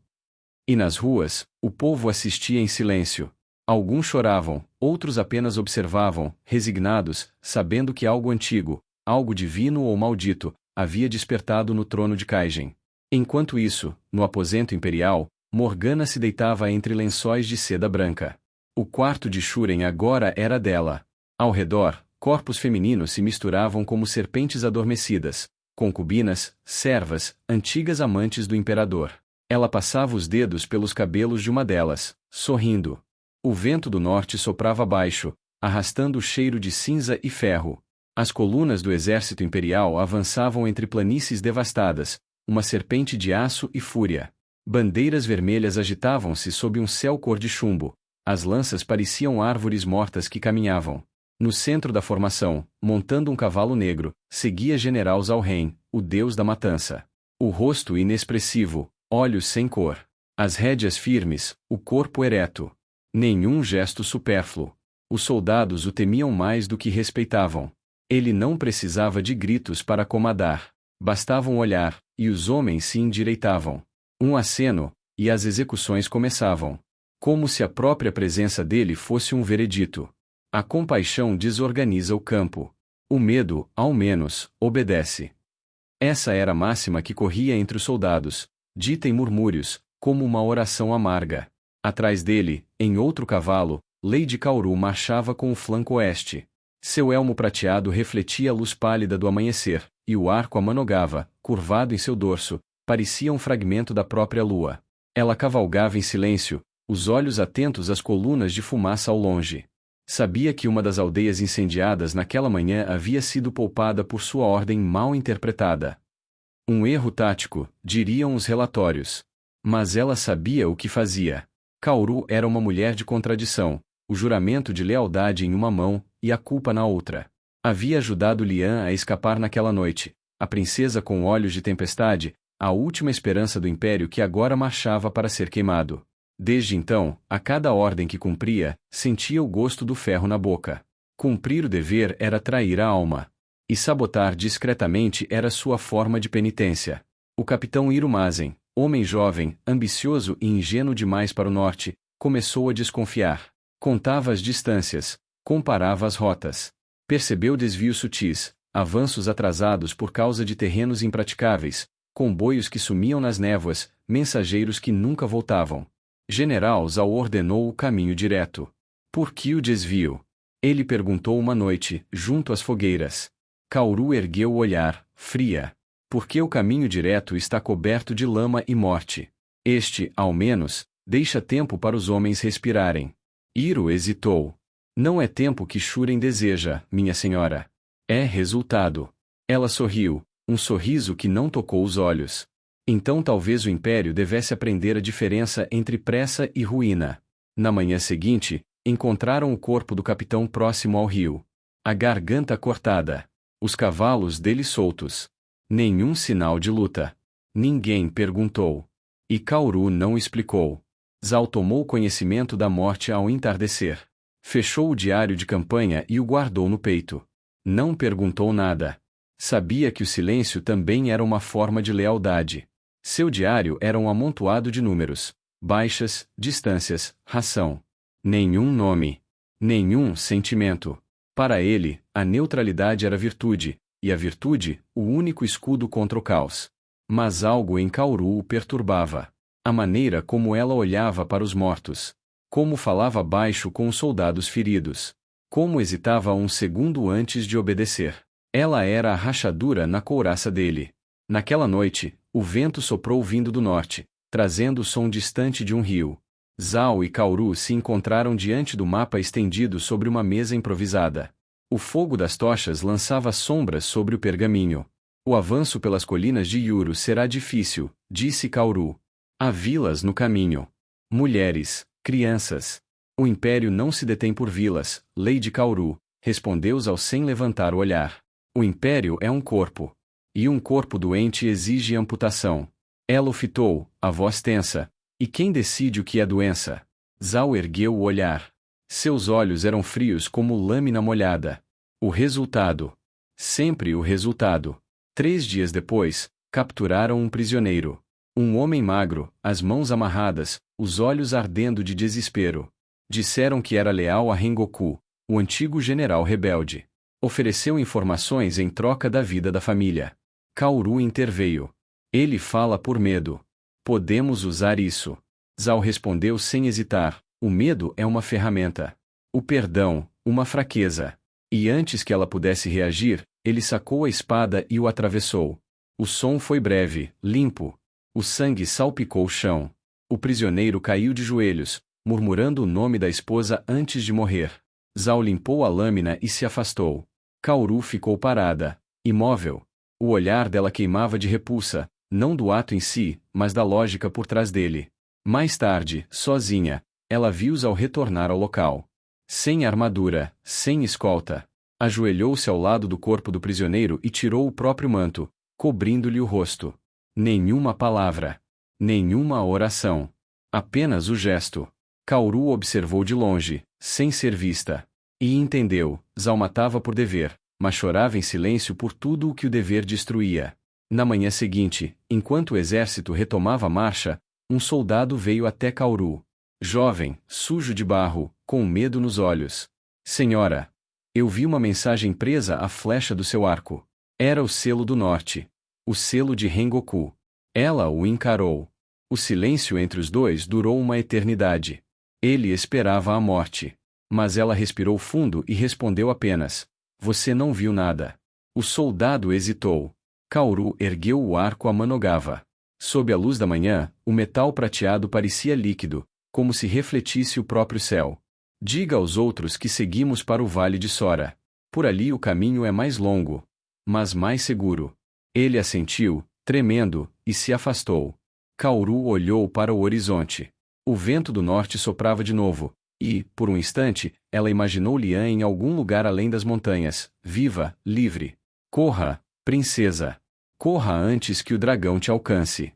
E nas ruas, o povo assistia em silêncio. Alguns choravam, outros apenas observavam, resignados, sabendo que algo antigo, algo divino ou maldito, havia despertado no trono de Kaijin. Enquanto isso, no aposento imperial, Morgana se deitava entre lençóis de seda branca. O quarto de Shuren agora era dela. Ao redor, corpos femininos se misturavam como serpentes adormecidas, concubinas, servas, antigas amantes do imperador. Ela passava os dedos pelos cabelos de uma delas, sorrindo. O vento do norte soprava baixo, arrastando o cheiro de cinza e ferro. As colunas do exército imperial avançavam entre planícies devastadas, uma serpente de aço e fúria. Bandeiras vermelhas agitavam-se sob um céu cor de chumbo. As lanças pareciam árvores mortas que caminhavam. No centro da formação, montando um cavalo negro, seguia General Zalheim, o deus da matança. O rosto inexpressivo, olhos sem cor. As rédeas firmes, o corpo ereto. Nenhum gesto supérfluo. Os soldados o temiam mais do que respeitavam. Ele não precisava de gritos para comandar. Bastava um olhar, e os homens se endireitavam. Um aceno, e as execuções começavam. Como se a própria presença dele fosse um veredito. A compaixão desorganiza o campo. O medo, ao menos, obedece. Essa era a máxima que corria entre os soldados, dita em murmúrios, como uma oração amarga. Atrás dele, em outro cavalo, Lady Kaoru marchava com o flanco oeste. Seu elmo prateado refletia a luz pálida do amanhecer, e o arco a manogava, curvado em seu dorso, parecia um fragmento da própria lua. Ela cavalgava em silêncio, os olhos atentos às colunas de fumaça ao longe. Sabia que uma das aldeias incendiadas naquela manhã havia sido poupada por sua ordem mal interpretada. Um erro tático, diriam os relatórios. Mas ela sabia o que fazia. Kaoru era uma mulher de contradição, o juramento de lealdade em uma mão, e a culpa na outra. Havia ajudado Lian a escapar naquela noite, a princesa com olhos de tempestade, a última esperança do império que agora marchava para ser queimado. Desde então, a cada ordem que cumpria, sentia o gosto do ferro na boca. Cumprir o dever era trair a alma. E sabotar discretamente era sua forma de penitência. O capitão Irumazen, homem jovem, ambicioso e ingênuo demais para o norte, começou a desconfiar. Contava as distâncias, comparava as rotas. Percebeu desvios sutis, avanços atrasados por causa de terrenos impraticáveis, comboios que sumiam nas névoas, mensageiros que nunca voltavam. General Zal ordenou o caminho direto. Por que o desvio? Ele perguntou uma noite, junto às fogueiras. Kaoru ergueu o olhar, fria. Porque o caminho direto está coberto de lama e morte. Este, ao menos, deixa tempo para os homens respirarem. Iru hesitou. Não é tempo que Shuren deseja, minha senhora. É resultado. Ela sorriu, Um sorriso que não tocou os olhos. Então talvez o Império devesse aprender a diferença entre pressa e ruína. Na manhã seguinte, encontraram o corpo do capitão próximo ao rio. A garganta cortada. Os cavalos dele soltos. Nenhum sinal de luta. Ninguém perguntou. E Kaoru não explicou. Zhao tomou conhecimento da morte ao entardecer. Fechou o diário de campanha e o guardou no peito. Não perguntou nada. Sabia que o silêncio também era uma forma de lealdade. Seu diário era um amontoado de números, baixas, distâncias, ração. Nenhum nome. Nenhum sentimento. Para ele, a neutralidade era virtude, e a virtude, o único escudo contra o caos. Mas algo em Kaoru o perturbava. A maneira como ela olhava para os mortos. Como falava baixo com os soldados feridos. Como hesitava um segundo antes de obedecer. Ela era a rachadura na couraça dele. Naquela noite, o vento soprou vindo do norte, trazendo o som distante de um rio. Zhao e Kaoru se encontraram diante do mapa estendido sobre uma mesa improvisada. O fogo das tochas lançava sombras sobre o pergaminho. O avanço pelas colinas de Yuru será difícil, disse Kaoru. Há vilas no caminho. Mulheres, crianças. O Império não se detém por vilas, lei de Kaoru, respondeu Zhao sem levantar o olhar. O Império é um corpo. E um corpo doente exige amputação. Ela o fitou, a voz tensa. E quem decide o que é doença? Zhao ergueu o olhar. Seus olhos eram frios como lâmina molhada. O resultado. Sempre o resultado. 3 dias depois, capturaram um prisioneiro. Um homem magro, as mãos amarradas, os olhos ardendo de desespero. Disseram que era leal a Rengoku, o antigo general rebelde. Ofereceu informações em troca da vida da família. Kaoru interveio. Ele fala por medo. Podemos usar isso. Zhao respondeu sem hesitar. O medo é uma ferramenta. O perdão, uma fraqueza. E antes que ela pudesse reagir, ele sacou a espada e o atravessou. O som foi breve, limpo. O sangue salpicou o chão. O prisioneiro caiu de joelhos, murmurando o nome da esposa antes de morrer. Zhao limpou a lâmina e se afastou. Kaoru ficou parada, imóvel. O olhar dela queimava de repulsa, não do ato em si, mas da lógica por trás dele. Mais tarde, sozinha, ela viu Zhao retornar ao local. Sem armadura, sem escolta. Ajoelhou-se ao lado do corpo do prisioneiro e tirou o próprio manto, cobrindo-lhe o rosto. Nenhuma palavra. Nenhuma oração. Apenas o gesto. Kaoru observou de longe, sem ser vista. E entendeu, Zhao matava por dever, mas chorava em silêncio por tudo o que o dever destruía. Na manhã seguinte, enquanto o exército retomava a marcha, um soldado veio até Kaoru. Jovem, sujo de barro, com medo nos olhos. Senhora, eu vi uma mensagem presa à flecha do seu arco. Era o selo do norte. O selo de Rengoku. Ela o encarou. O silêncio entre os dois durou uma eternidade. Ele esperava a morte. Mas ela respirou fundo e respondeu apenas: Você não viu nada. O soldado hesitou. Kaoru ergueu o arco a manogava. Sob a luz da manhã, o metal prateado parecia líquido, como se refletisse o próprio céu. Diga aos outros que seguimos para o Vale de Sora. Por ali o caminho é mais longo, mas mais seguro. Ele assentiu, tremendo, e se afastou. Kaoru olhou para o horizonte. O vento do norte soprava de novo, e, por um instante, ela imaginou Lian em algum lugar além das montanhas, viva, livre. Corra, princesa. Corra antes que o dragão te alcance.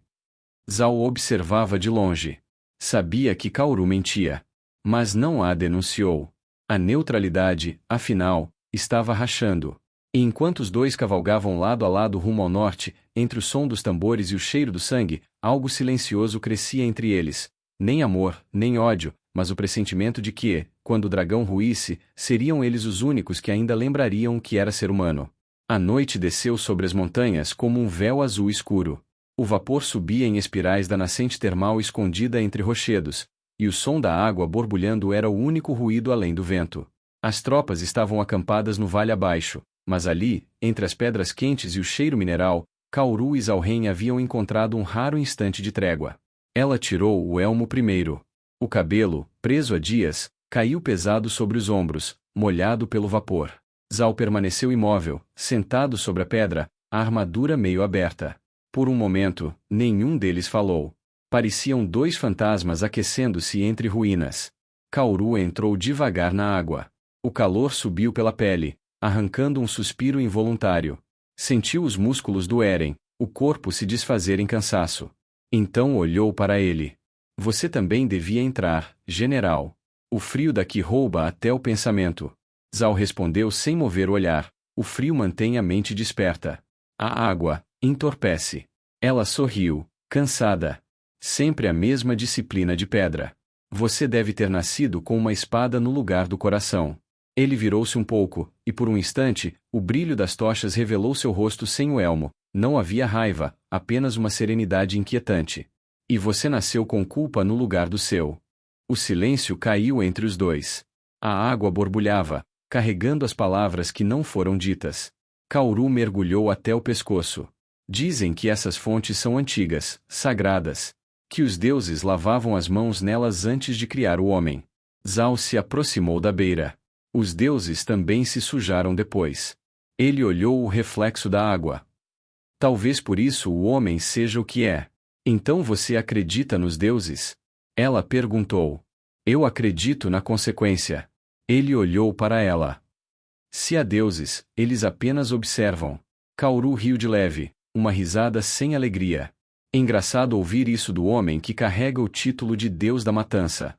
Zhao observava de longe. Sabia que Kaoru mentia. Mas não a denunciou. A neutralidade, afinal, estava rachando. E enquanto os dois cavalgavam lado a lado rumo ao norte, entre o som dos tambores e o cheiro do sangue, algo silencioso crescia entre eles. Nem amor, nem ódio, mas o pressentimento de que, quando o dragão ruísse, seriam eles os únicos que ainda lembrariam o que era ser humano. A noite desceu sobre as montanhas como um véu azul escuro. O vapor subia em espirais da nascente termal escondida entre rochedos, e o som da água borbulhando era o único ruído além do vento. As tropas estavam acampadas no vale abaixo, mas ali, entre as pedras quentes e o cheiro mineral, Kaoru e Zhao-Ren haviam encontrado um raro instante de trégua. Ela tirou o elmo primeiro. O cabelo, preso há dias, caiu pesado sobre os ombros, molhado pelo vapor. Zhao permaneceu imóvel, sentado sobre a pedra, a armadura meio aberta. Por um momento, nenhum deles falou. Pareciam dois fantasmas aquecendo-se entre ruínas. Kaoru entrou devagar na água. O calor subiu pela pele, arrancando um suspiro involuntário. Sentiu os músculos doerem, o corpo se desfazer em cansaço. Então olhou para ele. Você também devia entrar, general. O frio daqui rouba até o pensamento. Zhao respondeu sem mover o olhar. O frio mantém a mente desperta. A água entorpece. Ela sorriu, cansada. Sempre a mesma disciplina de pedra. Você deve ter nascido com uma espada no lugar do coração. Ele virou-se um pouco, e por um instante, o brilho das tochas revelou seu rosto sem o elmo. Não havia raiva, apenas uma serenidade inquietante. E você nasceu com culpa no lugar do seu. O silêncio caiu entre os dois. A água borbulhava, carregando as palavras que não foram ditas. Kaoru mergulhou até o pescoço. Dizem que essas fontes são antigas, sagradas. Que os deuses lavavam as mãos nelas antes de criar o homem. Zhao se aproximou da beira. Os deuses também se sujaram depois. Ele olhou o reflexo da água. Talvez por isso o homem seja o que é. Então você acredita nos deuses? Ela perguntou. Eu acredito na consequência. Ele olhou para ela. Se há deuses, eles apenas observam. Kaoru riu de leve, uma risada sem alegria. Engraçado ouvir isso do homem que carrega o título de Deus da Matança.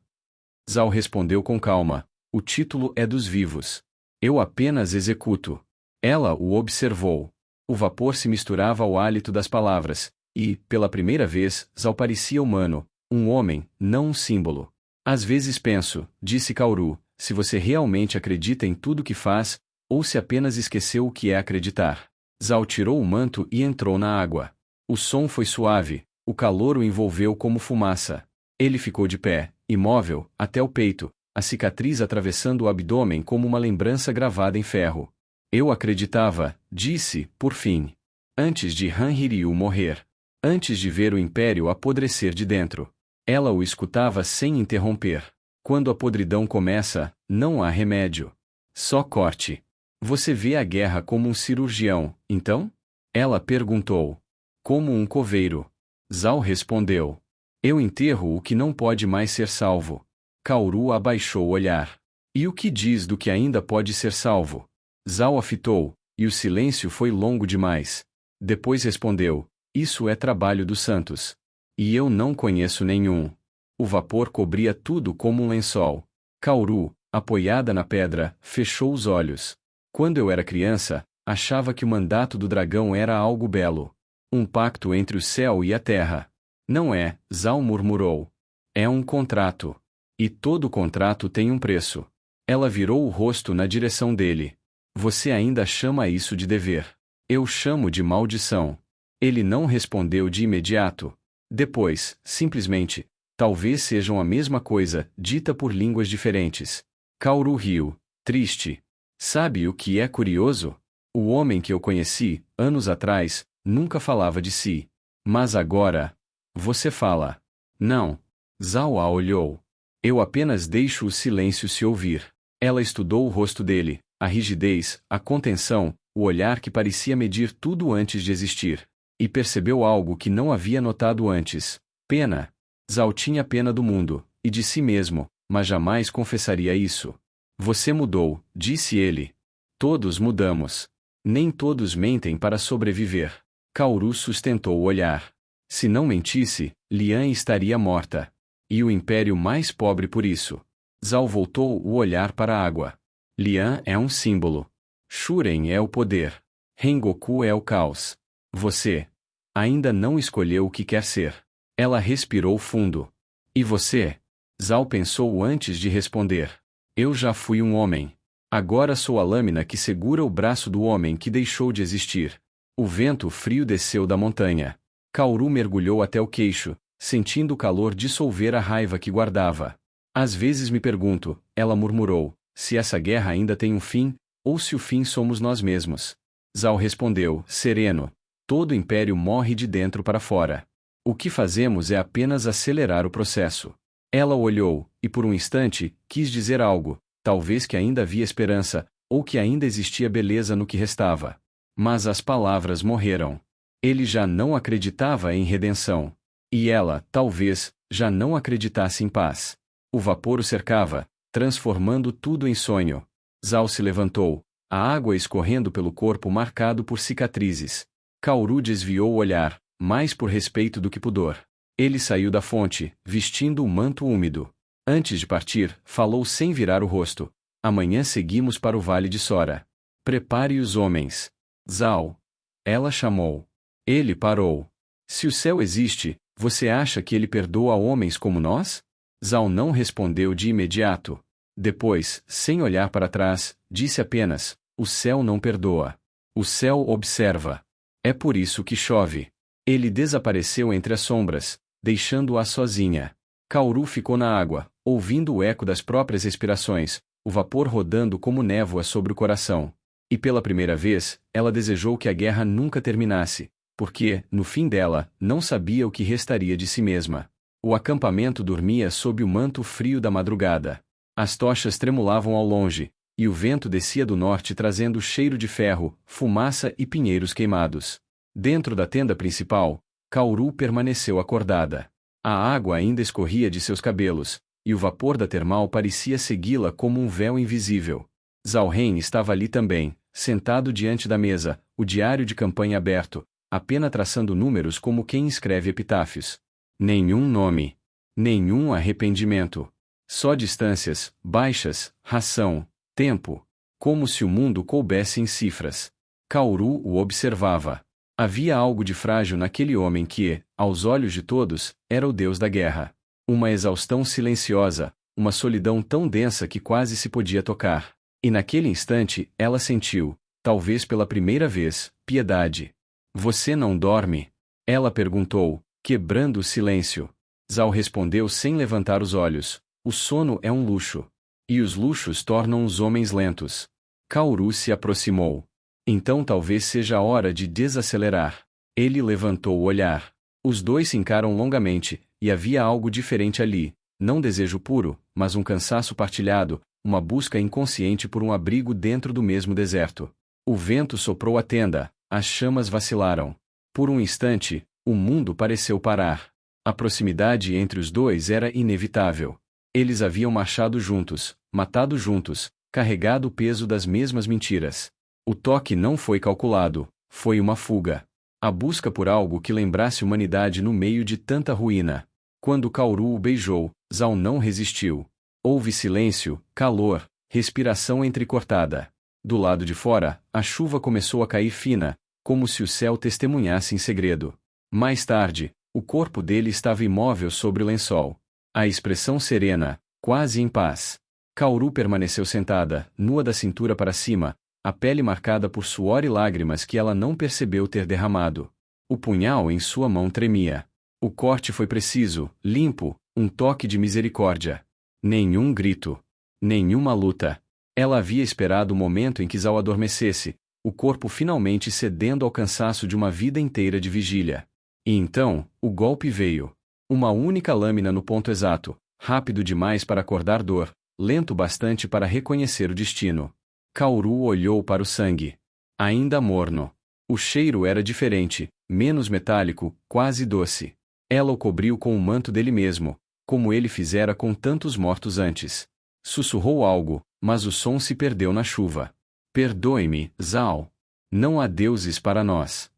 Zhao respondeu com calma. O título é dos vivos. Eu apenas executo. Ela o observou. O vapor se misturava ao hálito das palavras, e, pela primeira vez, Zhao parecia humano, um homem, não um símbolo. Às vezes penso, disse Kaoru, se você realmente acredita em tudo que faz, ou se apenas esqueceu o que é acreditar. Zhao tirou o manto e entrou na água. O som foi suave, o calor o envolveu como fumaça. Ele ficou de pé, imóvel, até o peito, a cicatriz atravessando o abdômen como uma lembrança gravada em ferro. Eu acreditava, disse, por fim. Antes de Han Hiryu morrer. Antes de ver o império apodrecer de dentro. Ela o escutava sem interromper. Quando a podridão começa, não há remédio. Só corte. Você vê a guerra como um cirurgião, então? Ela perguntou. Como um coveiro. Zhao respondeu. Eu enterro o que não pode mais ser salvo. Kaoru abaixou o olhar. E o que diz do que ainda pode ser salvo? Zhao a fitou, e o silêncio foi longo demais. Depois respondeu, isso é trabalho dos santos. E eu não conheço nenhum. O vapor cobria tudo como um lençol. Kaoru, apoiada na pedra, fechou os olhos. Quando eu era criança, achava que o mandato do dragão era algo belo. Um pacto entre o céu e a terra. Não é, Zhao murmurou. É um contrato. E todo contrato tem um preço. Ela virou o rosto na direção dele. Você ainda chama isso de dever. Eu chamo de maldição. Ele não respondeu de imediato. Depois, simplesmente, talvez sejam a mesma coisa, dita por línguas diferentes. Kaoru riu, triste. Sabe o que é curioso? O homem que eu conheci, anos atrás, nunca falava de si. Mas agora... Você fala. Não. Zhao a olhou. Eu apenas deixo o silêncio se ouvir. Ela estudou o rosto dele, a rigidez, a contenção, o olhar que parecia medir tudo antes de existir. E percebeu algo que não havia notado antes. Pena. Zhao tinha pena do mundo, e de si mesmo, mas jamais confessaria isso. Você mudou, disse ele. Todos mudamos. Nem todos mentem para sobreviver. Kaoru sustentou o olhar. Se não mentisse, Lian estaria morta. E o império mais pobre por isso. Zhao voltou o olhar para a água. Lian é um símbolo. Shuren é o poder. Rengoku é o caos. Você ainda não escolheu o que quer ser. Ela respirou fundo. E você? Zhao pensou antes de responder. Eu já fui um homem. Agora sou a lâmina que segura o braço do homem que deixou de existir. O vento frio desceu da montanha. Kaoru mergulhou até o queixo, sentindo o calor dissolver a raiva que guardava. Às vezes me pergunto, ela murmurou, se essa guerra ainda tem um fim, ou se o fim somos nós mesmos. Zhao respondeu, sereno. Todo império morre de dentro para fora. O que fazemos é apenas acelerar o processo. Ela olhou, e por um instante, quis dizer algo, talvez que ainda havia esperança, ou que ainda existia beleza no que restava. Mas as palavras morreram. Ele já não acreditava em redenção. E ela, talvez, já não acreditasse em paz. O vapor o cercava, transformando tudo em sonho. Zhao se levantou, a água escorrendo pelo corpo marcado por cicatrizes. Kaoru desviou o olhar, mais por respeito do que pudor. Ele saiu da fonte, vestindo um manto úmido. Antes de partir, falou sem virar o rosto. Amanhã seguimos para o Vale de Sora. Prepare os homens. Zhao. Ela chamou. Ele parou. Se o céu existe, você acha que ele perdoa homens como nós? Zhao não respondeu de imediato. Depois, sem olhar para trás, disse apenas: o céu não perdoa. O céu observa. É por isso que chove. Ele desapareceu entre as sombras, deixando-a sozinha. Kaoru ficou na água, ouvindo o eco das próprias respirações, o vapor rodando como névoa sobre o coração. E pela primeira vez, ela desejou que a guerra nunca terminasse, porque, no fim dela, não sabia o que restaria de si mesma. O acampamento dormia sob o manto frio da madrugada. As tochas tremulavam ao longe, e o vento descia do norte trazendo cheiro de ferro, fumaça e pinheiros queimados. Dentro da tenda principal, Kaoru permaneceu acordada. A água ainda escorria de seus cabelos, e o vapor da termal parecia segui-la como um véu invisível. Zhao Ren estava ali também, sentado diante da mesa, o diário de campanha aberto, apenas traçando números como quem escreve epitáfios. Nenhum nome. Nenhum arrependimento. Só distâncias, baixas, ração, tempo. Como se o mundo coubesse em cifras. Kaoru o observava. Havia algo de frágil naquele homem que, aos olhos de todos, era o deus da guerra. Uma exaustão silenciosa, uma solidão tão densa que quase se podia tocar. E naquele instante, ela sentiu, talvez pela primeira vez, piedade. Você não dorme? Ela perguntou, quebrando o silêncio. Zhao respondeu sem levantar os olhos. O sono é um luxo. E os luxos tornam os homens lentos. Kaoru se aproximou. Então talvez seja a hora de desacelerar. Ele levantou o olhar. Os dois se encaram longamente, e havia algo diferente ali. Não desejo puro, mas um cansaço partilhado, uma busca inconsciente por um abrigo dentro do mesmo deserto. O vento soprou a tenda, as chamas vacilaram. Por um instante, o mundo pareceu parar. A proximidade entre os dois era inevitável. Eles haviam marchado juntos, matado juntos, carregado o peso das mesmas mentiras. O toque não foi calculado, foi uma fuga. A busca por algo que lembrasse humanidade no meio de tanta ruína. Quando Kaoru o beijou, Zhao não resistiu. Houve silêncio, calor, respiração entrecortada. Do lado de fora, a chuva começou a cair fina, como se o céu testemunhasse em segredo. Mais tarde, o corpo dele estava imóvel sobre o lençol. A expressão serena, quase em paz. Kaoru permaneceu sentada, nua da cintura para cima, a pele marcada por suor e lágrimas que ela não percebeu ter derramado. O punhal em sua mão tremia. O corte foi preciso, limpo, um toque de misericórdia. Nenhum grito. Nenhuma luta. Ela havia esperado o momento em que Zhao adormecesse, o corpo finalmente cedendo ao cansaço de uma vida inteira de vigília. E então, o golpe veio. Uma única lâmina no ponto exato, rápido demais para acordar dor, lento bastante para reconhecer o destino. Kaoru olhou para o sangue. Ainda morno. O cheiro era diferente, menos metálico, quase doce. Ela o cobriu com o manto dele mesmo, como ele fizera com tantos mortos antes. Sussurrou algo, mas o som se perdeu na chuva. Perdoe-me, Zhao. Não há deuses para nós.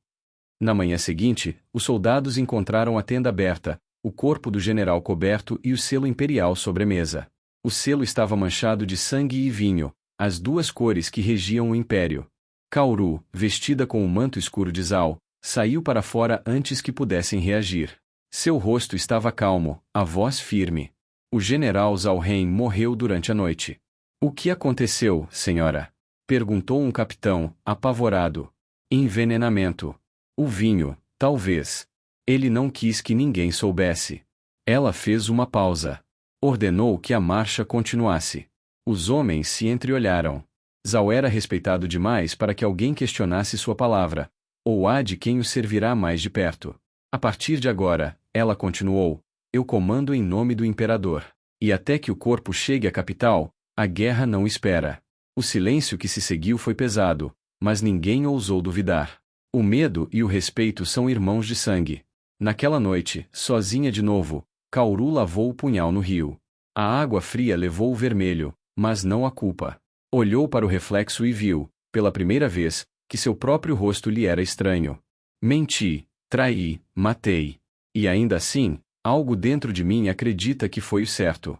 Na manhã seguinte, os soldados encontraram a tenda aberta, o corpo do general coberto e o selo imperial sobre a mesa. O selo estava manchado de sangue e vinho, as duas cores que regiam o império. Kaoru, vestida com o manto escuro de Zhao, saiu para fora antes que pudessem reagir. Seu rosto estava calmo, a voz firme. O general Zhao Ren morreu durante a noite. O que aconteceu, senhora? Perguntou um capitão, apavorado. Envenenamento. O vinho, talvez. Ele não quis que ninguém soubesse. Ela fez uma pausa. Ordenou que a marcha continuasse. Os homens se entreolharam. Zhao era respeitado demais para que alguém questionasse sua palavra, ou há de quem o servirá mais de perto. A partir de agora, ela continuou, eu comando em nome do imperador. E até que o corpo chegue à capital, a guerra não espera. O silêncio que se seguiu foi pesado, mas ninguém ousou duvidar. O medo e o respeito são irmãos de sangue. Naquela noite, sozinha de novo, Kaoru lavou o punhal no rio. A água fria levou o vermelho, mas não a culpa. Olhou para o reflexo e viu, pela primeira vez, que seu próprio rosto lhe era estranho. Menti, traí, matei. E ainda assim, algo dentro de mim acredita que foi o certo.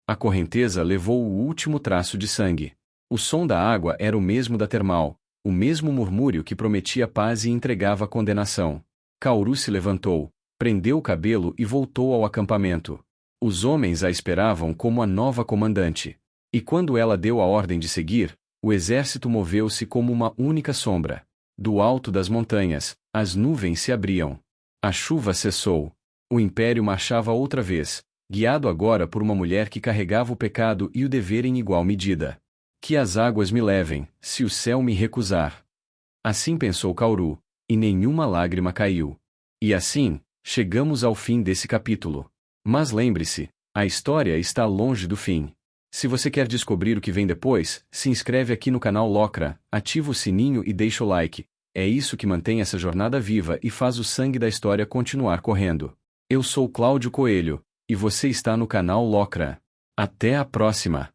A correnteza levou o último traço de sangue. O som da água era o mesmo da termal, o mesmo murmúrio que prometia paz e entregava condenação. Kaoru se levantou, prendeu o cabelo e voltou ao acampamento. Os homens a esperavam como a nova comandante. E quando ela deu a ordem de seguir, o exército moveu-se como uma única sombra. Do alto das montanhas, as nuvens se abriam. A chuva cessou. O império marchava outra vez, guiado agora por uma mulher que carregava o pecado e o dever em igual medida. Que as águas me levem, se o céu me recusar. Assim pensou Kaoru, e nenhuma lágrima caiu. E assim, chegamos ao fim desse capítulo. Mas lembre-se, a história está longe do fim. Se você quer descobrir o que vem depois, se inscreve aqui no canal Locra, ativa o sininho e deixa o like. É isso que mantém essa jornada viva e faz o sangue da história continuar correndo. Eu sou Cláudio Coelho, e você está no canal Locra. Até a próxima!